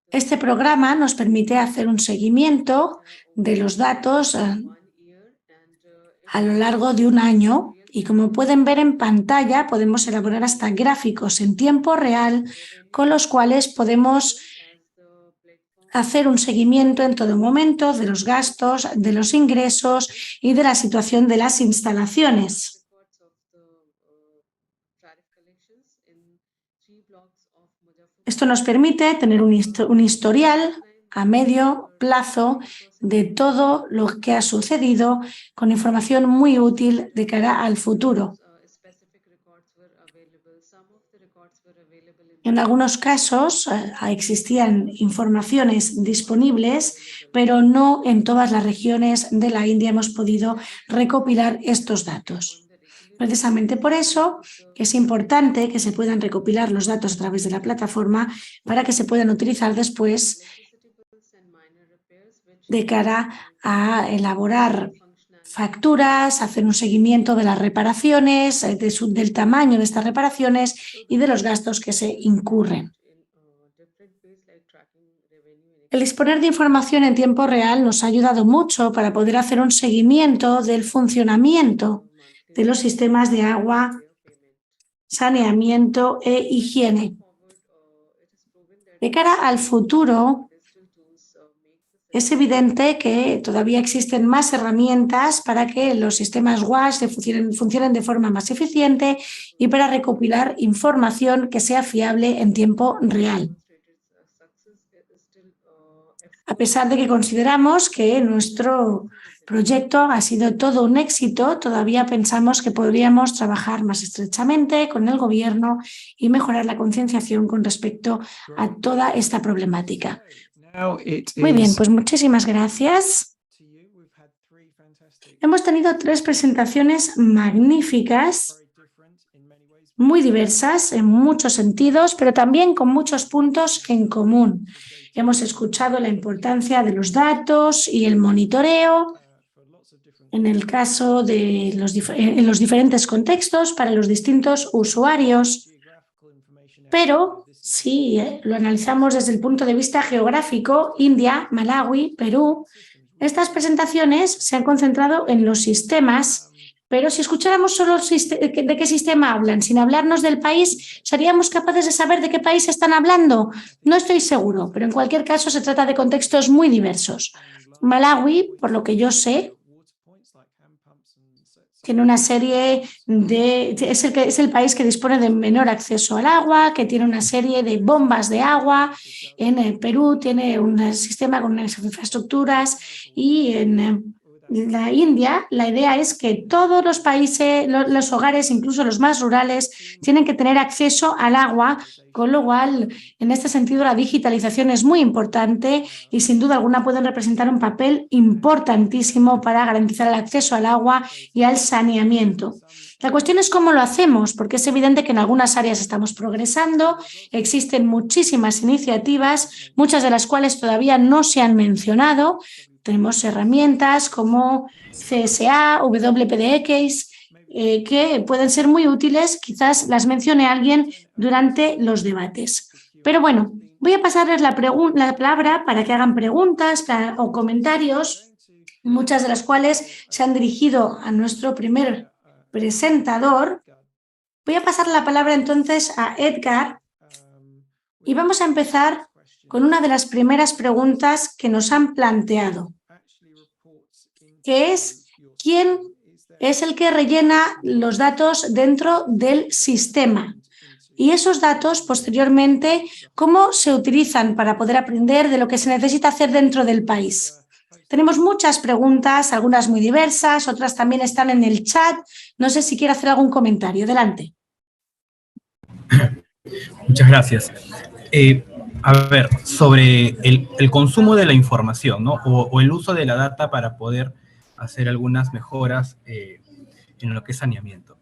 Este programa nos permite hacer un seguimiento de los datos a lo largo de un año y, como pueden ver en pantalla, podemos elaborar hasta gráficos en tiempo real con los cuales podemos hacer un seguimiento en todo momento de los gastos, de los ingresos y de la situación de las instalaciones. Esto nos permite tener un historial a medio plazo de todo lo que ha sucedido, con información muy útil de cara al futuro. En algunos casos existían informaciones disponibles, pero no en todas las regiones de la India hemos podido recopilar estos datos. Precisamente por eso es importante que se puedan recopilar los datos a través de la plataforma para que se puedan utilizar después de cara a elaborar facturas, hacer un seguimiento de las reparaciones, del tamaño de estas reparaciones y de los gastos que se incurren. El disponer de información en tiempo real nos ha ayudado mucho para poder hacer un seguimiento del funcionamiento de los sistemas de agua, saneamiento e higiene. De cara al futuro, es evidente que todavía existen más herramientas para que los sistemas WASH funcionen de forma más eficiente y para recopilar información que sea fiable en tiempo real. A pesar de que consideramos que nuestro proyecto ha sido todo un éxito, todavía pensamos que podríamos trabajar más estrechamente con el gobierno y mejorar la concienciación con respecto a toda esta problemática. Muy bien, pues muchísimas gracias. Hemos tenido 3 presentaciones magníficas, muy diversas en muchos sentidos, pero también con muchos puntos en común. Hemos escuchado la importancia de los datos y el monitoreo en el caso de en los diferentes contextos para los distintos usuarios, pero si lo analizamos desde el punto de vista geográfico, India, Malawi, Perú, estas presentaciones se han concentrado en los sistemas, pero si escucháramos solo de qué sistema hablan, sin hablarnos del país, ¿seríamos capaces de saber de qué país están hablando? No estoy seguro, pero en cualquier caso se trata de contextos muy diversos. Malawi, por lo que yo sé, tiene una serie es el país que dispone de menor acceso al agua, que tiene una serie de bombas de agua. En el Perú tiene un sistema con unas infraestructuras y en la India la idea es que todos los países, los hogares, incluso los más rurales, tienen que tener acceso al agua, con lo cual, en este sentido, la digitalización es muy importante y sin duda alguna pueden representar un papel importantísimo para garantizar el acceso al agua y al saneamiento. La cuestión es cómo lo hacemos, porque es evidente que en algunas áreas estamos progresando, existen muchísimas iniciativas, muchas de las cuales todavía no se han mencionado. Tenemos herramientas como CSA, WPDX, que pueden ser muy útiles, quizás las mencione alguien durante los debates. Pero bueno, voy a pasarles la palabra para que hagan preguntas o comentarios, muchas de las cuales se han dirigido a nuestro primer presentador. Voy a pasar la palabra entonces a Edgar y vamos a empezar con una de las primeras preguntas que nos han planteado, que es ¿quién es el que rellena los datos dentro del sistema? Y esos datos, posteriormente, ¿cómo se utilizan para poder aprender de lo que se necesita hacer dentro del país? Tenemos muchas preguntas, algunas muy diversas, otras también están en el chat. No sé si quiere hacer algún comentario. Adelante. Muchas gracias. A ver, sobre el consumo de la información, ¿no? O el uso de la data para poder hacer algunas mejoras en lo que es saneamiento.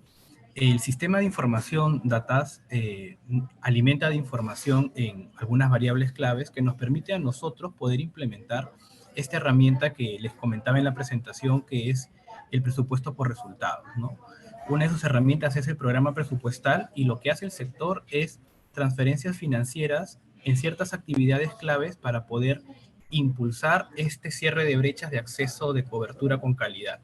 El sistema de información DATAS alimenta de información en algunas variables claves que nos permite a nosotros poder implementar esta herramienta que les comentaba en la presentación, que es el presupuesto por resultados, ¿no? Una de esas herramientas es el programa presupuestal y lo que hace el sector es transferencias financieras en ciertas actividades claves para poder impulsar este cierre de brechas de acceso de cobertura con calidad.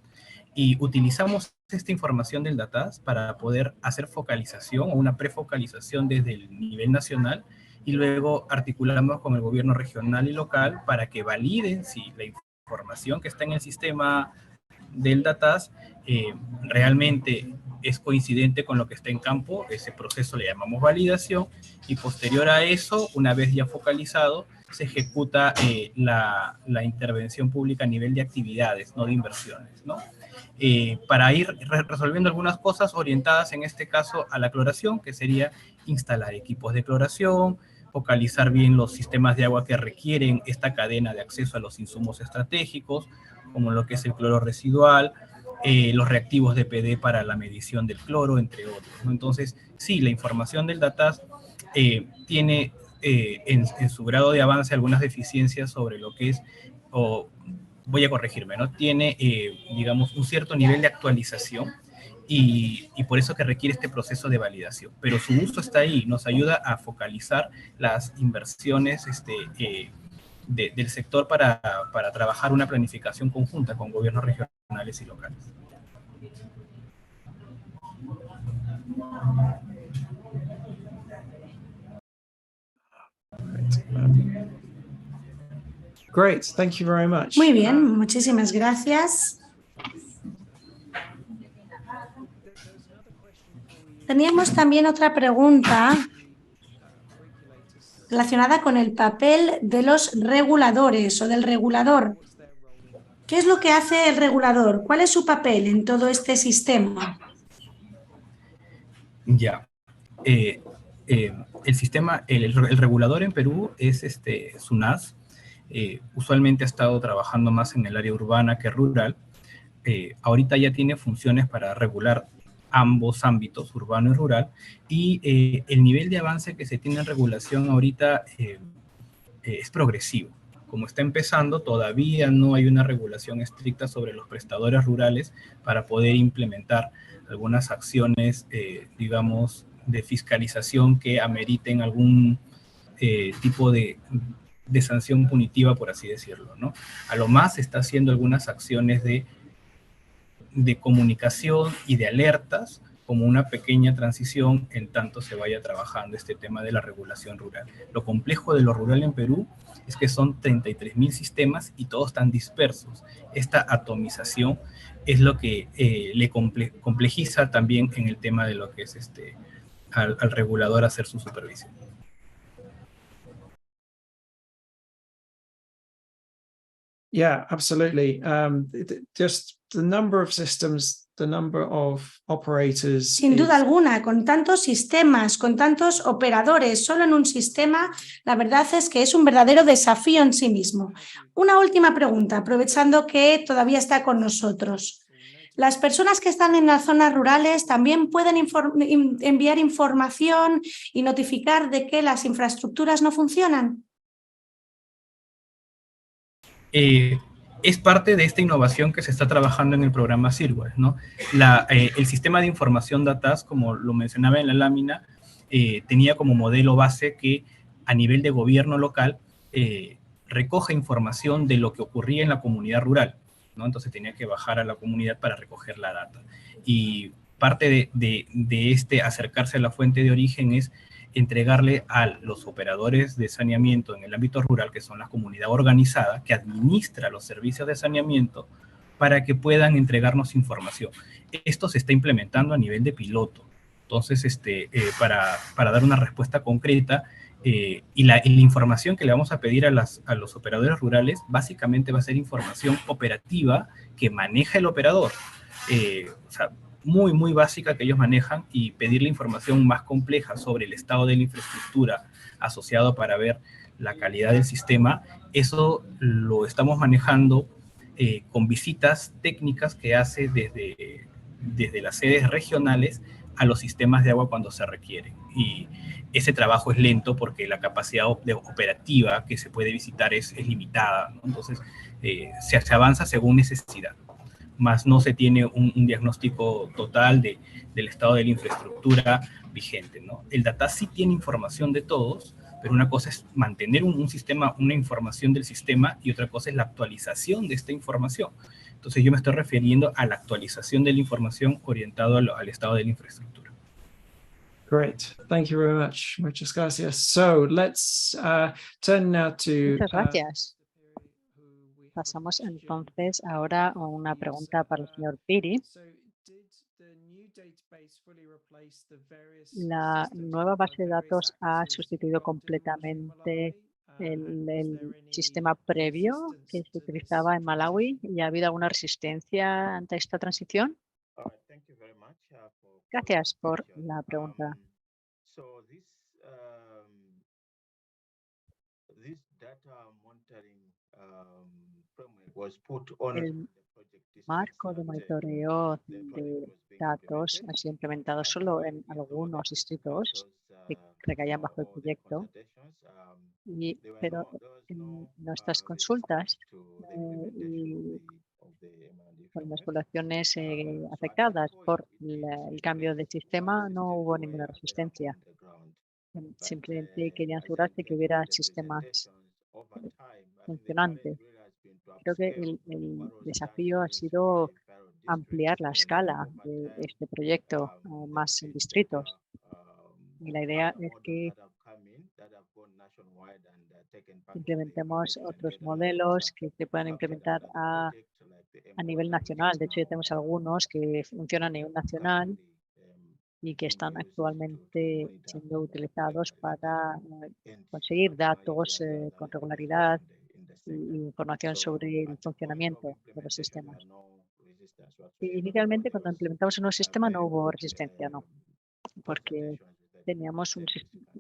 Y utilizamos esta información del DATAS para poder hacer focalización o una prefocalización desde el nivel nacional y luego articulamos con el gobierno regional y local para que validen si la información que está en el sistema del DATAS realmente es coincidente con lo que está en campo. Ese proceso le llamamos validación, y posterior a eso, una vez ya focalizado, se ejecuta la intervención pública a nivel de actividades, no de inversiones, ¿no? Para ir resolviendo algunas cosas orientadas en este caso a la cloración, que sería instalar equipos de cloración, focalizar bien los sistemas de agua que requieren esta cadena de acceso a los insumos estratégicos, como lo que es el cloro residual, los reactivos de PD para la medición del cloro, entre otros, ¿no? Entonces, sí, la información del DATAS tiene en su grado de avance algunas deficiencias sobre lo que es, o voy a corregirme, ¿no? Tiene, digamos, un cierto nivel de actualización, y por eso que requiere este proceso de validación. Pero su uso está ahí, nos ayuda a focalizar las inversiones del sector para trabajar una planificación conjunta con gobiernos regionales y locales. Great, thank you very much. Muy bien, muchísimas gracias. Teníamos también otra pregunta relacionada con el papel de los reguladores o del regulador. ¿Qué es lo que hace el regulador? ¿Cuál es su papel en todo este sistema? Ya. El sistema, el regulador en Perú es SUNAS. Usualmente ha estado trabajando más en el área urbana que rural. Ahorita ya tiene funciones para regular ambos ámbitos, urbano y rural, y el nivel de avance que se tiene en regulación ahorita es progresivo. Como está empezando, todavía no hay una regulación estricta sobre los prestadores rurales para poder implementar algunas acciones, digamos, de fiscalización que ameriten algún tipo de sanción punitiva, por así decirlo, ¿no? A lo más se está haciendo algunas acciones de comunicación y de alertas, como una pequeña transición en tanto se vaya trabajando este tema de la regulación rural. Lo complejo de lo rural en Perú es que son 33.000 sistemas y todos están dispersos. Esta atomización es lo que le complejiza también en el tema de lo que es al regulador hacer su supervisión. Yeah, absolutely. Just the number of systems, the number of operators. Sin duda alguna, con tantos sistemas, con tantos operadores, solo en un sistema, la verdad es que es un verdadero desafío en sí mismo. Una última pregunta, aprovechando que todavía está con nosotros. ¿Las personas que están en las zonas rurales también pueden enviar información y notificar de que las infraestructuras no funcionan? Es parte de esta innovación que se está trabajando en el programa Cirware, ¿no? El sistema de información DATAS, como lo mencionaba en la lámina, tenía como modelo base que a nivel de gobierno local recoge información de lo que ocurría en la comunidad rural, ¿no? Entonces tenía que bajar a la comunidad para recoger la data. Y parte de acercarse a la fuente de origen es entregarle a los operadores de saneamiento en el ámbito rural, que son la comunidad organizada, que administra los servicios de saneamiento, para que puedan entregarnos información. Esto se está implementando a nivel de piloto. Entonces, para dar una respuesta concreta, y la información que le vamos a pedir a los operadores rurales, básicamente va a ser información operativa que maneja el operador. O sea, muy, muy básica que ellos manejan, y pedirle información más compleja sobre el estado de la infraestructura asociado para ver la calidad del sistema, eso lo estamos manejando con visitas técnicas que hace desde las sedes regionales a los sistemas de agua cuando se requieren. Y ese trabajo es lento porque la capacidad operativa que se puede visitar es limitada, ¿no? Entonces, se avanza según necesidad, más no se tiene un diagnóstico total del estado de la infraestructura vigente, ¿no? El DATAS sí tiene información de todos, pero una cosa es mantener un sistema, una información del sistema, y otra cosa es la actualización de esta información. Entonces yo me estoy refiriendo a la actualización de la información orientado al estado de la infraestructura. Great, thank you very much. Muchas gracias. So let's turn now to. Muchas gracias. Pasamos entonces ahora a una pregunta para el señor Piri. La nueva base de datos ha sustituido completamente el sistema previo que se utilizaba en Malawi. ¿Y ha habido alguna resistencia ante esta transición? Gracias por la pregunta. El marco de monitoreo de datos ha sido implementado solo en algunos distritos que recaían bajo el proyecto, pero en nuestras consultas y con las poblaciones afectadas por el cambio de sistema no hubo ninguna resistencia. Simplemente querían asegurarse que hubiera sistemas funcionantes. Creo que el desafío ha sido ampliar la escala de este proyecto a más distritos. Y la idea es que implementemos otros modelos que se puedan implementar a nivel nacional. De hecho, ya tenemos algunos que funcionan a nivel nacional y que están actualmente siendo utilizados para conseguir datos con regularidad y información sobre el funcionamiento de los sistemas. Y inicialmente, cuando implementamos un nuevo sistema, no hubo resistencia, no, porque teníamos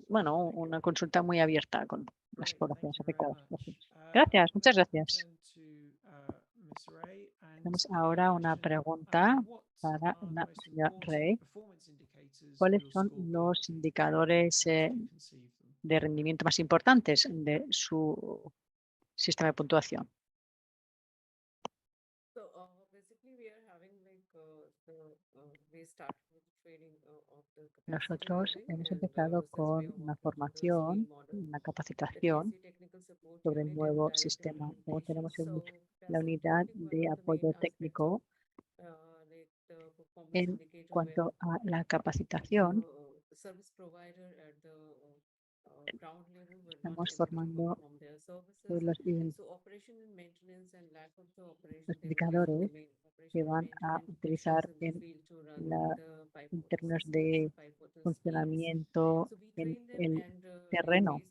una consulta muy abierta con las poblaciones afectadas. Gracias, muchas gracias. Tenemos ahora una pregunta para la señora Rey. ¿Cuáles son los indicadores de rendimiento más importantes de su sistema de puntuación? Nosotros hemos empezado con una formación, una capacitación sobre el nuevo sistema. Luego tenemos la unidad de apoyo técnico. En cuanto a la capacitación, estamos formando los indicadores que van a utilizar en términos de funcionamiento en el terreno.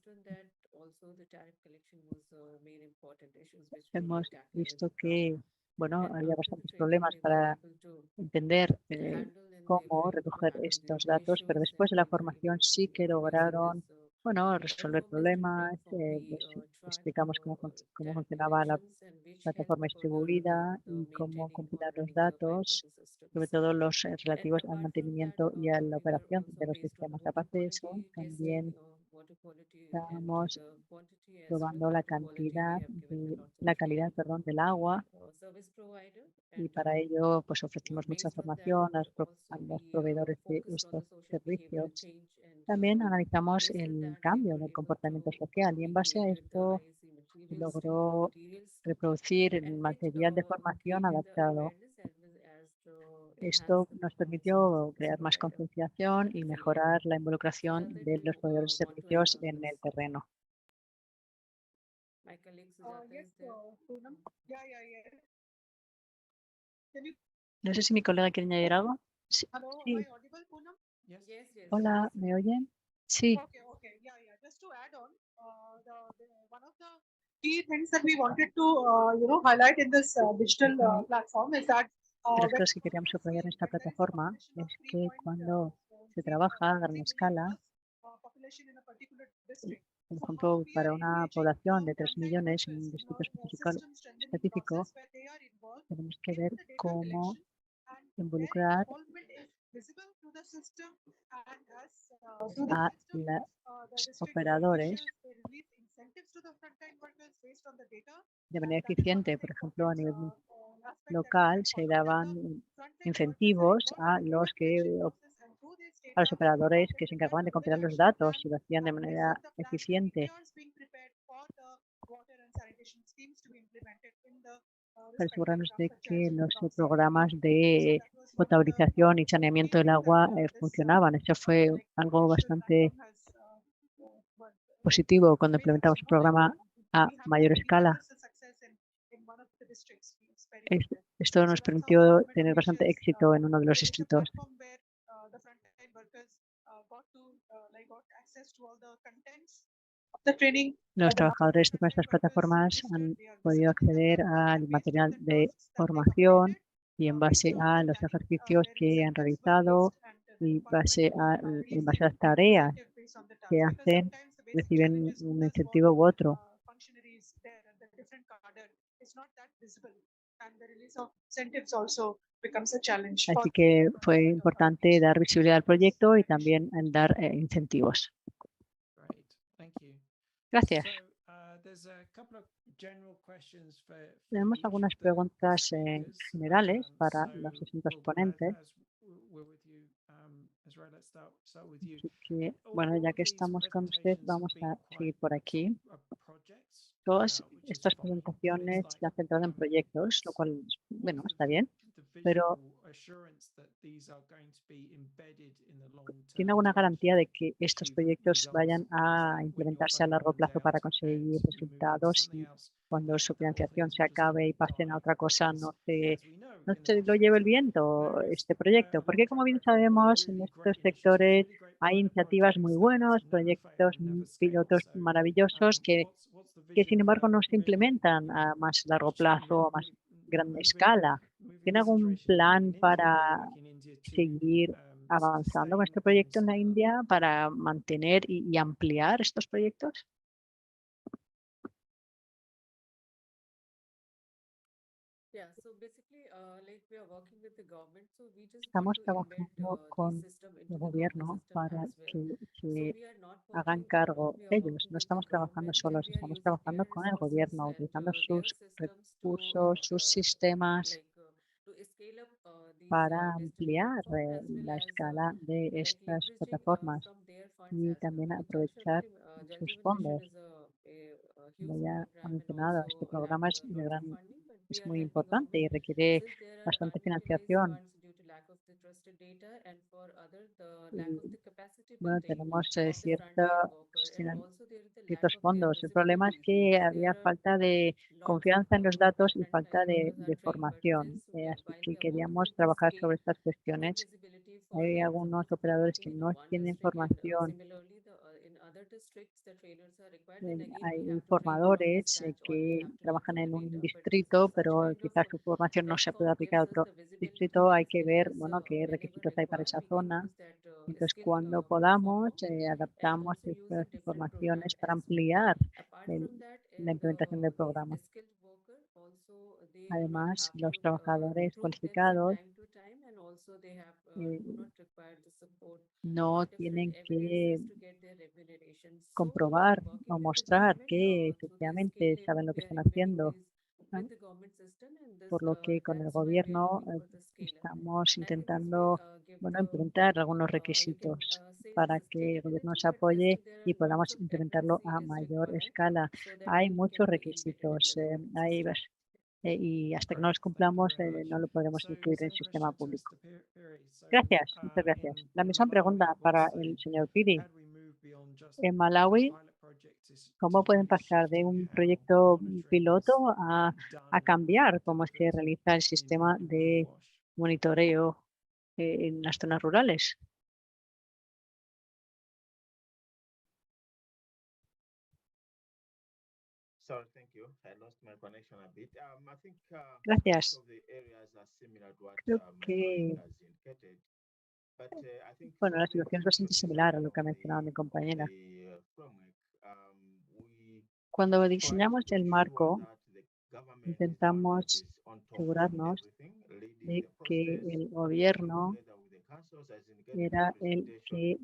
Hemos visto que había bastantes problemas para entender cómo recoger estos datos, pero después de la formación sí que lograron resolver problemas. Explicamos cómo funcionaba la plataforma distribuida y cómo compilar los datos, sobre todo los relativos al mantenimiento y a la operación de los sistemas. Aparte de eso, también estamos probando la calidad del agua, y para ello ofrecimos mucha formación a los proveedores de estos servicios. También analizamos el cambio del comportamiento social y en base a esto se logró reproducir el material de formación adaptado. Esto nos permitió crear más concienciación y mejorar la involucración de los proveedores de servicios en el terreno. No sé si mi colega quiere añadir algo. Sí. Hola, ¿me oyen? Sí. De las cosas que queríamos subrayar en esta plataforma es que cuando se trabaja a gran escala, por ejemplo, para una población de 3 millones en un distrito específico, tenemos que ver cómo involucrar a los operadores de manera eficiente. Por ejemplo, a nivel local se daban incentivos a los operadores que se encargaban de compilar los datos y lo hacían de manera eficiente. Para asegurarnos de que los programas de potabilización y saneamiento del agua funcionaban. Eso fue algo bastante positivo cuando implementamos el programa a mayor escala. Esto nos permitió tener bastante éxito en uno de los distritos. Los trabajadores de estas plataformas han podido acceder al material de formación y en base a los ejercicios que han realizado y en base a las tareas que hacen, reciben un incentivo u otro. Así que fue importante dar visibilidad al proyecto y también dar incentivos. Gracias. Tenemos algunas preguntas generales para los distintos ponentes. Así que, bueno, ya que estamos con usted, vamos a seguir por aquí. Todas estas presentaciones se han centrado en proyectos, lo cual, bueno, está bien, pero ¿tiene alguna garantía de que estos proyectos vayan a implementarse a largo plazo para conseguir resultados y cuando su financiación se acabe y pasen a otra cosa no se lo lleve el viento este proyecto? Porque como bien sabemos, en estos sectores hay iniciativas muy buenas, proyectos pilotos maravillosos que sin embargo no se implementan a más largo plazo o a más gran escala. ¿Tiene algún plan para seguir avanzando con este proyecto en la India para mantener y ampliar estos proyectos? Estamos trabajando con el gobierno para que se hagan cargo ellos. No estamos trabajando solos, estamos trabajando con el gobierno, utilizando sus recursos, sus sistemas para ampliar la escala de estas plataformas y también aprovechar sus fondos. Como ya ha mencionado, este programa es muy importante y requiere bastante financiación. Bueno, tenemos ciertos fondos. El problema es que había falta de confianza en los datos y falta de formación. Así que queríamos trabajar sobre estas cuestiones. Hay algunos operadores que no tienen formación. Hay formadores que trabajan en un distrito, pero quizás su formación no se puede aplicar a otro distrito. Hay que ver, bueno, qué requisitos hay para esa zona. Entonces, cuando podamos, adaptamos estas informaciones para ampliar la implementación del programa. Además, los trabajadores cualificados no tienen que comprobar o mostrar que efectivamente saben lo que están haciendo, ¿no? Por lo que con el gobierno estamos intentando implementar algunos requisitos para que el gobierno nos apoye y podamos implementarlo a mayor escala. Hay muchos requisitos, y hasta que no los cumplamos no lo podremos incluir en el sistema público. Gracias, muchas gracias. La misma pregunta para el señor Piri. En Malawi, ¿cómo pueden pasar de un proyecto piloto a cambiar cómo se realiza el sistema de monitoreo en las zonas rurales? Gracias. Creo que la situación es bastante similar a lo que ha mencionado mi compañera. Cuando diseñamos el marco, intentamos asegurarnos de que el gobierno era el que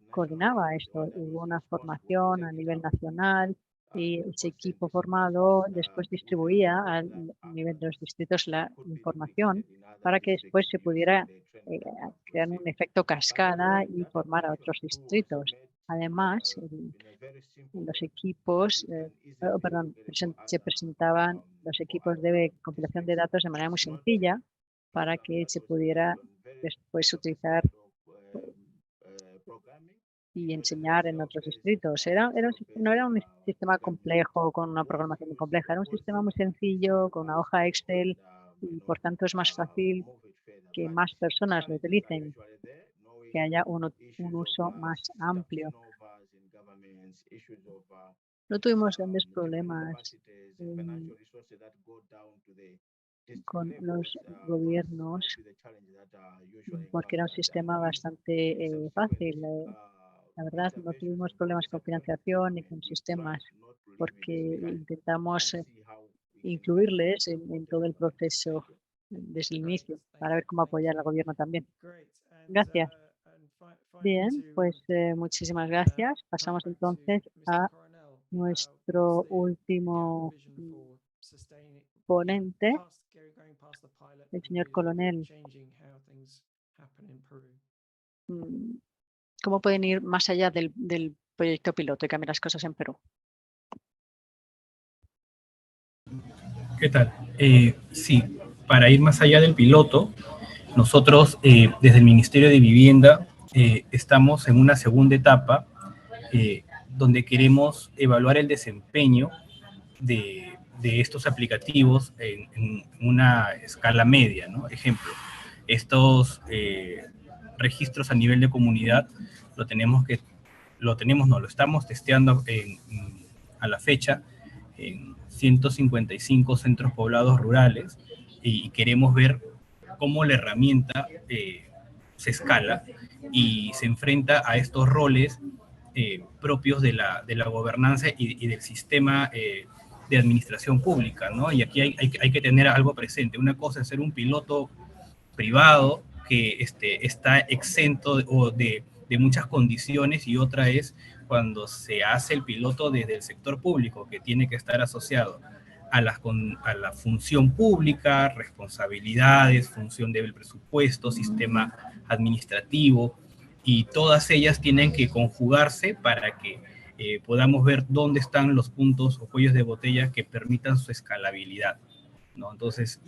coordinaba esto. Hubo una formación a nivel nacional y ese equipo formado después distribuía a nivel de los distritos la información para que después se pudiera crear un efecto cascada y formar a otros distritos. Además, los equipos, se presentaban los equipos de compilación de datos de manera muy sencilla para que se pudiera después utilizar y enseñar en otros distritos. No era un sistema complejo, con una programación muy compleja, era un sistema muy sencillo, con una hoja Excel, y por tanto es más fácil que más personas lo utilicen, que haya un uso más amplio. No tuvimos grandes problemas con los gobiernos porque era un sistema bastante fácil. La verdad, no tuvimos problemas con financiación ni con sistemas porque intentamos incluirles en todo el proceso desde el inicio para ver cómo apoyar al gobierno también. Gracias. Bien, pues muchísimas gracias. Pasamos entonces a nuestro último ponente, el señor Coronel. ¿Cómo pueden ir más allá del proyecto piloto y cambiar las cosas en Perú? ¿Qué tal? Sí, para ir más allá del piloto, nosotros desde el Ministerio de Vivienda estamos en una segunda etapa donde queremos evaluar el desempeño de estos aplicativos en una escala media, ¿no? Ejemplo, estos registros a nivel de comunidad lo estamos testeando a la fecha en 155 centros poblados rurales y queremos ver cómo la herramienta se escala y se enfrenta a estos roles propios de la gobernanza y del sistema de administración pública, ¿no? Y aquí hay que tener algo presente. Una cosa es ser un piloto privado que está exento de muchas condiciones y otra es cuando se hace el piloto desde el sector público, que tiene que estar asociado a la función pública, responsabilidades, función del presupuesto, sistema administrativo, y todas ellas tienen que conjugarse para que podamos ver dónde están los puntos o cuellos de botella que permitan su escalabilidad, ¿no? Entonces,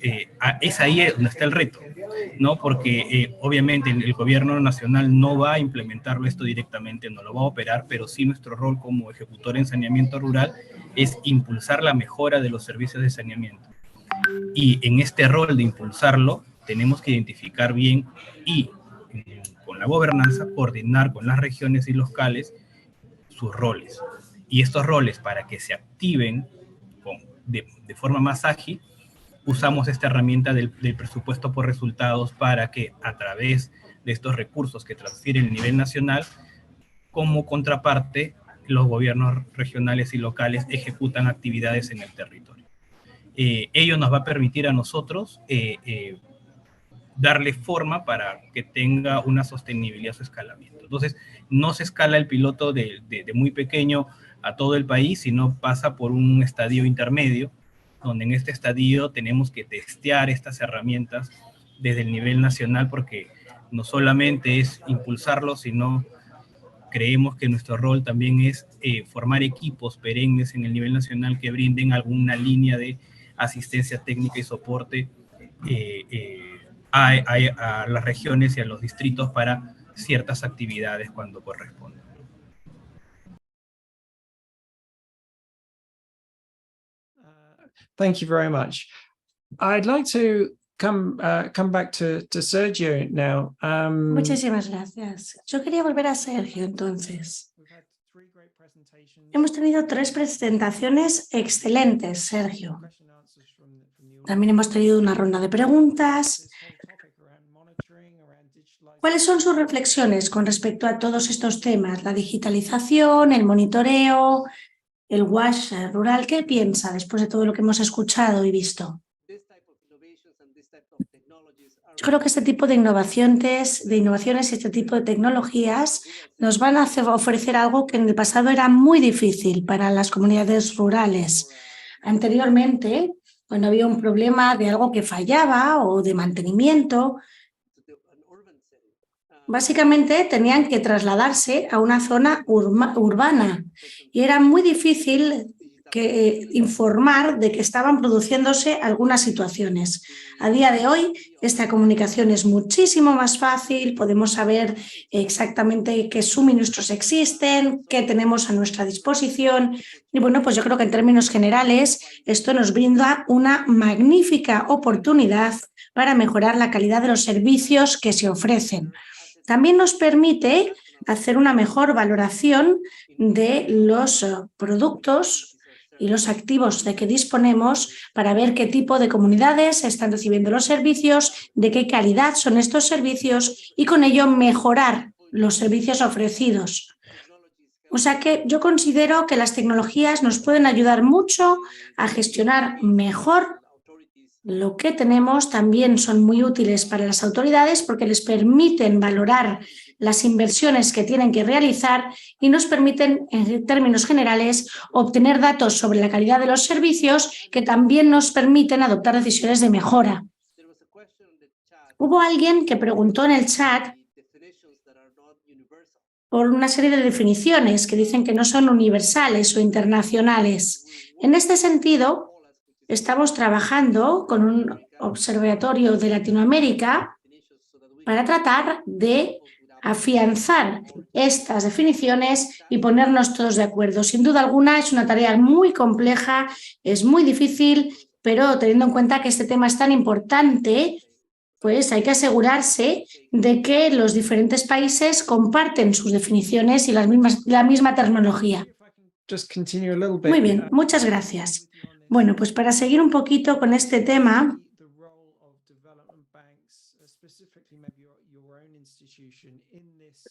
es ahí donde está el reto, ¿no? Porque obviamente el gobierno nacional no va a implementarlo esto directamente, no lo va a operar, pero sí nuestro rol como ejecutor en saneamiento rural es impulsar la mejora de los servicios de saneamiento. Y en este rol de impulsarlo, tenemos que identificar bien y con la gobernanza, coordinar con las regiones y locales sus roles. Y estos roles, para que se activen de forma más ágil, usamos esta herramienta del presupuesto por resultados para que a través de estos recursos que transfiere el nivel nacional, como contraparte, los gobiernos regionales y locales ejecutan actividades en el territorio. Ello nos va a permitir a nosotros darle forma para que tenga una sostenibilidad su escalamiento. Entonces, no se escala el piloto de muy pequeño a todo el país, sino pasa por un estadio intermedio, donde en este estadio tenemos que testear estas herramientas desde el nivel nacional, porque no solamente es impulsarlo, sino creemos que nuestro rol también es formar equipos perennes en el nivel nacional que brinden alguna línea de asistencia técnica y soporte a las regiones y a los distritos para ciertas actividades cuando corresponde. Thank you very much. I'd like to come back to Sergio now. Muchísimas gracias. Yo quería volver a Sergio entonces. Hemos tenido 3 presentaciones excelentes, Sergio. También hemos tenido una ronda de preguntas. ¿Cuáles son sus reflexiones con respecto a todos estos temas? La digitalización, el monitoreo, el WASH rural. ¿Qué piensa después de todo lo que hemos escuchado y visto? Yo creo que este tipo de innovaciones y este tipo de tecnologías nos van a ofrecer algo que en el pasado era muy difícil para las comunidades rurales. Anteriormente, cuando había un problema de algo que fallaba o de mantenimiento, básicamente tenían que trasladarse a una zona urbana y era muy difícil informar de que estaban produciéndose algunas situaciones. A día de hoy, esta comunicación es muchísimo más fácil, podemos saber exactamente qué suministros existen, qué tenemos a nuestra disposición. Y bueno, pues yo creo que en términos generales esto nos brinda una magnífica oportunidad para mejorar la calidad de los servicios que se ofrecen. También nos permite hacer una mejor valoración de los productos y los activos de que disponemos para ver qué tipo de comunidades están recibiendo los servicios, de qué calidad son estos servicios y con ello mejorar los servicios ofrecidos. O sea que yo considero que las tecnologías nos pueden ayudar mucho a gestionar mejor lo que tenemos. También son muy útiles para las autoridades porque les permiten valorar las inversiones que tienen que realizar y nos permiten, en términos generales, obtener datos sobre la calidad de los servicios que también nos permiten adoptar decisiones de mejora. Hubo alguien que preguntó en el chat por una serie de definiciones que dicen que no son universales o internacionales. En este sentido, estamos trabajando con un observatorio de Latinoamérica para tratar de afianzar estas definiciones y ponernos todos de acuerdo. Sin duda alguna es una tarea muy compleja, es muy difícil, pero teniendo en cuenta que este tema es tan importante, pues hay que asegurarse de que los diferentes países comparten sus definiciones y la misma terminología. Muy bien, muchas gracias. Bueno, pues para seguir un poquito con este tema,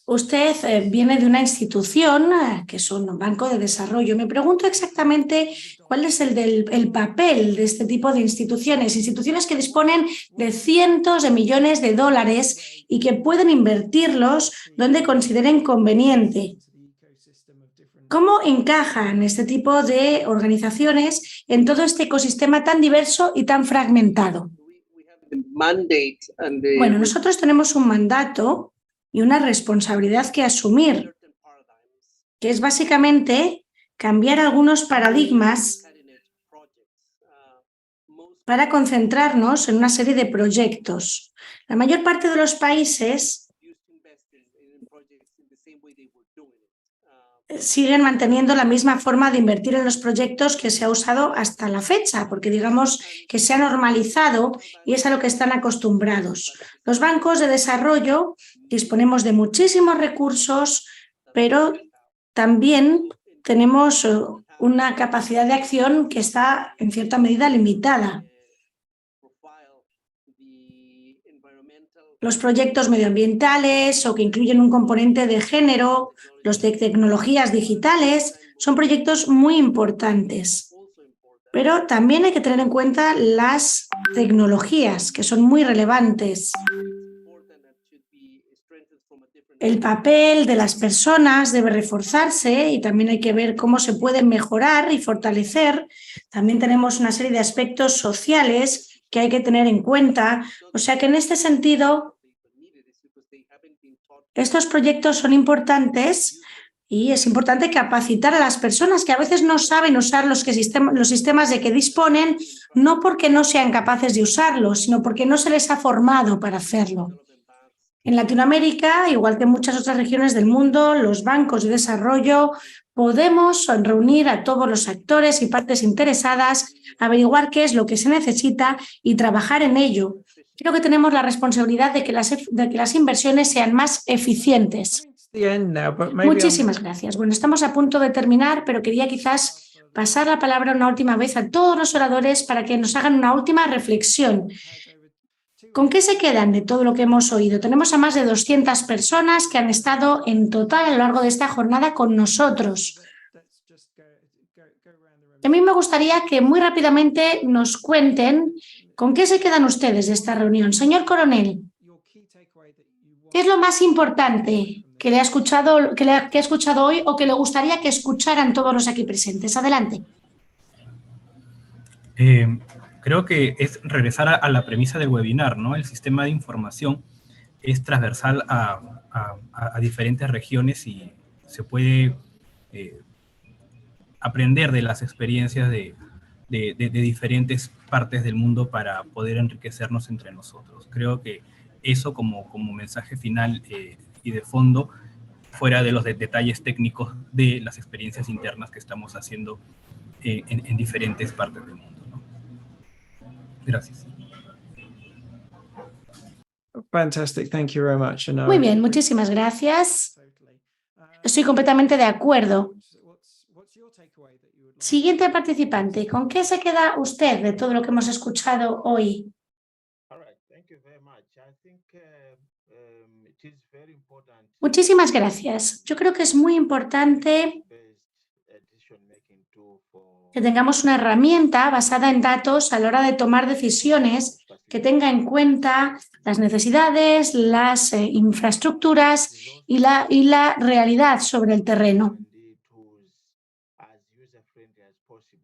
usted viene de una institución que es un banco de desarrollo. Me pregunto exactamente cuál es el papel de este tipo de instituciones que disponen de cientos de millones de dólares y que pueden invertirlos donde consideren conveniente. ¿Cómo encajan este tipo de organizaciones en todo este ecosistema tan diverso y tan fragmentado? Bueno, nosotros tenemos un mandato y una responsabilidad que asumir, que es básicamente cambiar algunos paradigmas para concentrarnos en una serie de proyectos. La mayor parte de los países siguen manteniendo la misma forma de invertir en los proyectos que se ha usado hasta la fecha, porque digamos que se ha normalizado y es a lo que están acostumbrados. Los bancos de desarrollo disponemos de muchísimos recursos, pero también tenemos una capacidad de acción que está en cierta medida limitada. Los proyectos medioambientales o que incluyen un componente de género, los de tecnologías digitales, son proyectos muy importantes. Pero también hay que tener en cuenta las tecnologías, que son muy relevantes. El papel de las personas debe reforzarse y también hay que ver cómo se puede mejorar y fortalecer. También tenemos una serie de aspectos sociales que hay que tener en cuenta. O sea que en este sentido, estos proyectos son importantes y es importante capacitar a las personas que a veces no saben usar los sistemas de que disponen, no porque no sean capaces de usarlos, sino porque no se les ha formado para hacerlo. En Latinoamérica, igual que en muchas otras regiones del mundo, los bancos de desarrollo podemos reunir a todos los actores y partes interesadas, averiguar qué es lo que se necesita y trabajar en ello. Creo que tenemos la responsabilidad de que las inversiones sean más eficientes. Muchísimas gracias. Bueno, estamos a punto de terminar, pero quería quizás pasar la palabra una última vez a todos los oradores para que nos hagan una última reflexión. ¿Con qué se quedan de todo lo que hemos oído? Tenemos a más de 200 personas que han estado en total a lo largo de esta jornada con nosotros. A mí me gustaría que muy rápidamente nos cuenten con qué se quedan ustedes de esta reunión. Señor coronel, ¿qué es lo más importante que ha escuchado hoy o que le gustaría que escucharan todos los aquí presentes? Adelante. Creo que es regresar a la premisa del webinar, ¿no? El sistema de información es transversal a diferentes regiones y se puede aprender de las experiencias de diferentes partes del mundo para poder enriquecernos entre nosotros. Creo que eso como mensaje final y de fondo, fuera de los detalles técnicos de las experiencias internas que estamos haciendo en diferentes partes del mundo, ¿no? Gracias. Fantastic, thank you very much. Muy bien, muchísimas gracias. Estoy completamente de acuerdo. Siguiente participante, ¿con qué se queda usted de todo lo que hemos escuchado hoy? Muchísimas gracias. Yo creo que es muy importante que tengamos una herramienta basada en datos a la hora de tomar decisiones que tenga en cuenta las necesidades, las infraestructuras y la realidad sobre el terreno.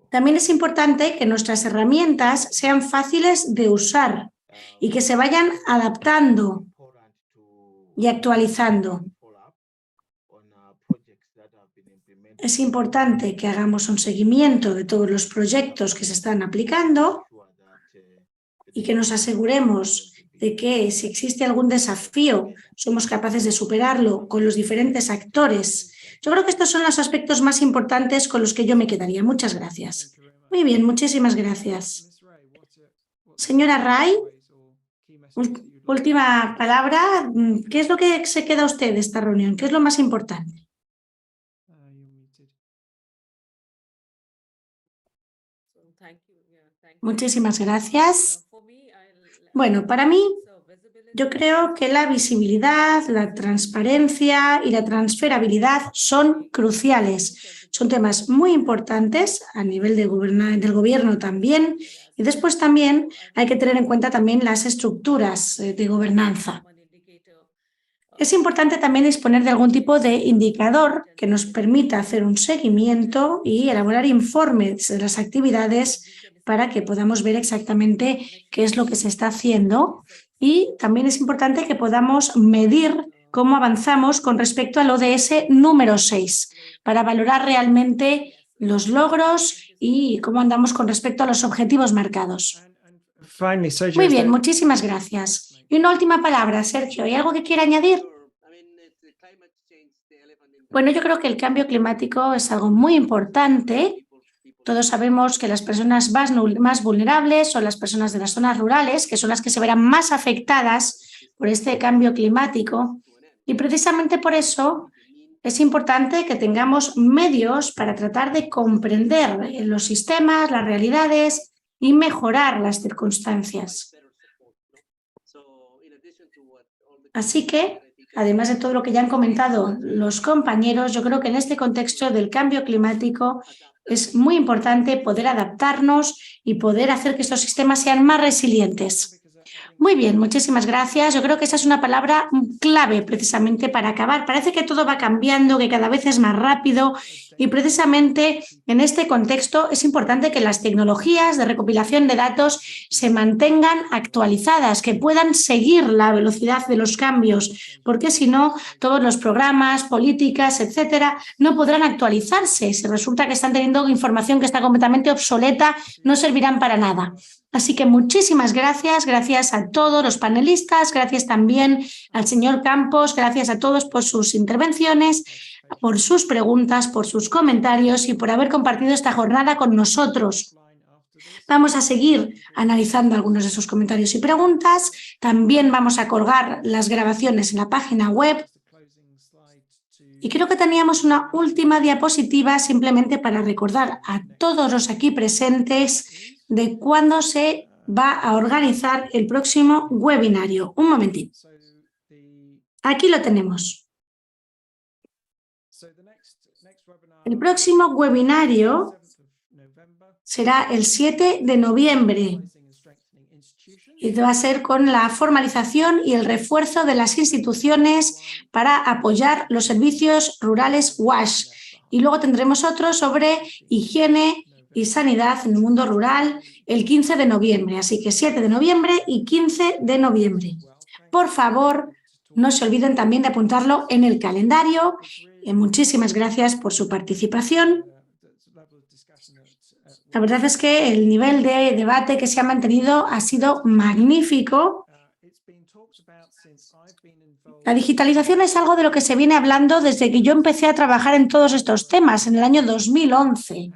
También es importante que nuestras herramientas sean fáciles de usar y que se vayan adaptando y actualizando. Es importante que hagamos un seguimiento de todos los proyectos que se están aplicando y que nos aseguremos de que si existe algún desafío somos capaces de superarlo con los diferentes actores. Yo creo que estos son los aspectos más importantes con los que yo me quedaría. Muchas gracias. Muy bien, muchísimas gracias. Señora Ray, última palabra. ¿Qué es lo que se queda usted de esta reunión? ¿Qué es lo más importante? Muchísimas gracias. Bueno, para mí, yo creo que la visibilidad, la transparencia y la transferabilidad son cruciales. Son temas muy importantes a nivel del gobierno también. Y después también hay que tener en cuenta también las estructuras de gobernanza. Es importante también disponer de algún tipo de indicador que nos permita hacer un seguimiento y elaborar informes de las actividades para que podamos ver exactamente qué es lo que se está haciendo. Y también es importante que podamos medir cómo avanzamos con respecto al ODS número 6 para valorar realmente los logros y cómo andamos con respecto a los objetivos marcados. Muy bien, muchísimas gracias. Y una última palabra, Sergio. ¿Hay algo que quiera añadir? Bueno, yo creo que el cambio climático es algo muy importante. Todos sabemos que las personas más vulnerables son las personas de las zonas rurales, que son las que se verán más afectadas por este cambio climático. Y precisamente por eso es importante que tengamos medios para tratar de comprender los sistemas, las realidades y mejorar las circunstancias. Así que, además de todo lo que ya han comentado los compañeros, yo creo que en este contexto del cambio climático es muy importante poder adaptarnos y poder hacer que estos sistemas sean más resilientes. Muy bien, muchísimas gracias. Yo creo que esa es una palabra clave precisamente para acabar. Parece que todo va cambiando, que cada vez es más rápido y precisamente en este contexto es importante que las tecnologías de recopilación de datos se mantengan actualizadas, que puedan seguir la velocidad de los cambios, porque si no, todos los programas, políticas, etcétera, no podrán actualizarse. Si resulta que están teniendo información que está completamente obsoleta, no servirán para nada. Así que muchísimas gracias, gracias a todos los panelistas, gracias también al señor Campos, gracias a todos por sus intervenciones, por sus preguntas, por sus comentarios y por haber compartido esta jornada con nosotros. Vamos a seguir analizando algunos de sus comentarios y preguntas. También vamos a colgar las grabaciones en la página web. Y creo que teníamos una última diapositiva simplemente para recordar a todos los aquí presentes de cuándo se va a organizar el próximo webinario. Un momentito. Aquí lo tenemos. El próximo webinario será el 7 de noviembre y va a ser con la formalización y el refuerzo de las instituciones para apoyar los servicios rurales WASH. Y luego tendremos otro sobre higiene y sanidad en el mundo rural el 15 de noviembre. Así que 7 de noviembre y 15 de noviembre. Por favor, no se olviden también de apuntarlo en el calendario. Muchísimas gracias por su participación. La verdad es que el nivel de debate que se ha mantenido ha sido magnífico. La digitalización es algo de lo que se viene hablando desde que yo empecé a trabajar en todos estos temas, en el año 2011.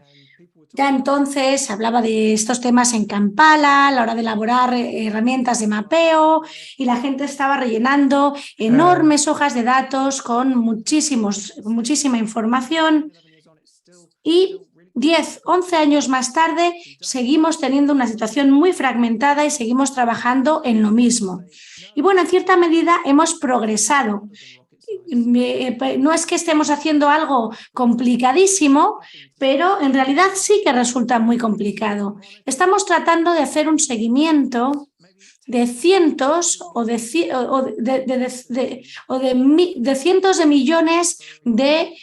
Ya entonces se hablaba de estos temas en Kampala, a la hora de elaborar herramientas de mapeo, y la gente estaba rellenando enormes hojas de datos con muchísima información. Y 10, 11 años más tarde seguimos teniendo una situación muy fragmentada y seguimos trabajando en lo mismo. Y bueno, en cierta medida hemos progresado. No es que estemos haciendo algo complicadísimo, pero en realidad sí que resulta muy complicado. Estamos tratando de hacer un seguimiento de cientos de cientos de millones de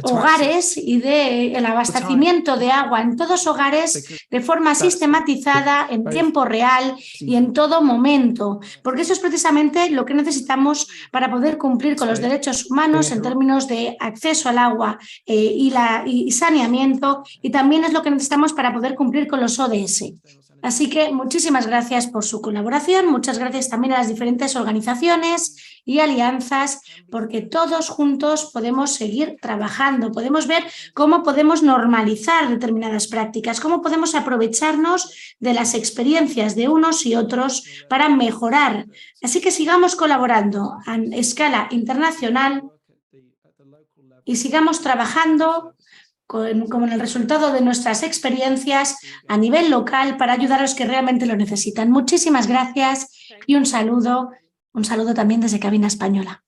hogares y del abastecimiento de agua en todos hogares de forma sistematizada, en tiempo real y en todo momento, porque eso es precisamente lo que necesitamos para poder cumplir con los derechos humanos en términos de acceso al agua y saneamiento, y también es lo que necesitamos para poder cumplir con los ODS. Así que muchísimas gracias por su colaboración, muchas gracias también a las diferentes organizaciones y alianzas, porque todos juntos podemos seguir trabajando, podemos ver cómo podemos normalizar determinadas prácticas, cómo podemos aprovecharnos de las experiencias de unos y otros para mejorar. Así que sigamos colaborando a escala internacional y sigamos trabajando como el resultado de nuestras experiencias a nivel local para ayudar a los que realmente lo necesitan. Muchísimas gracias y un saludo también desde Cabina Española.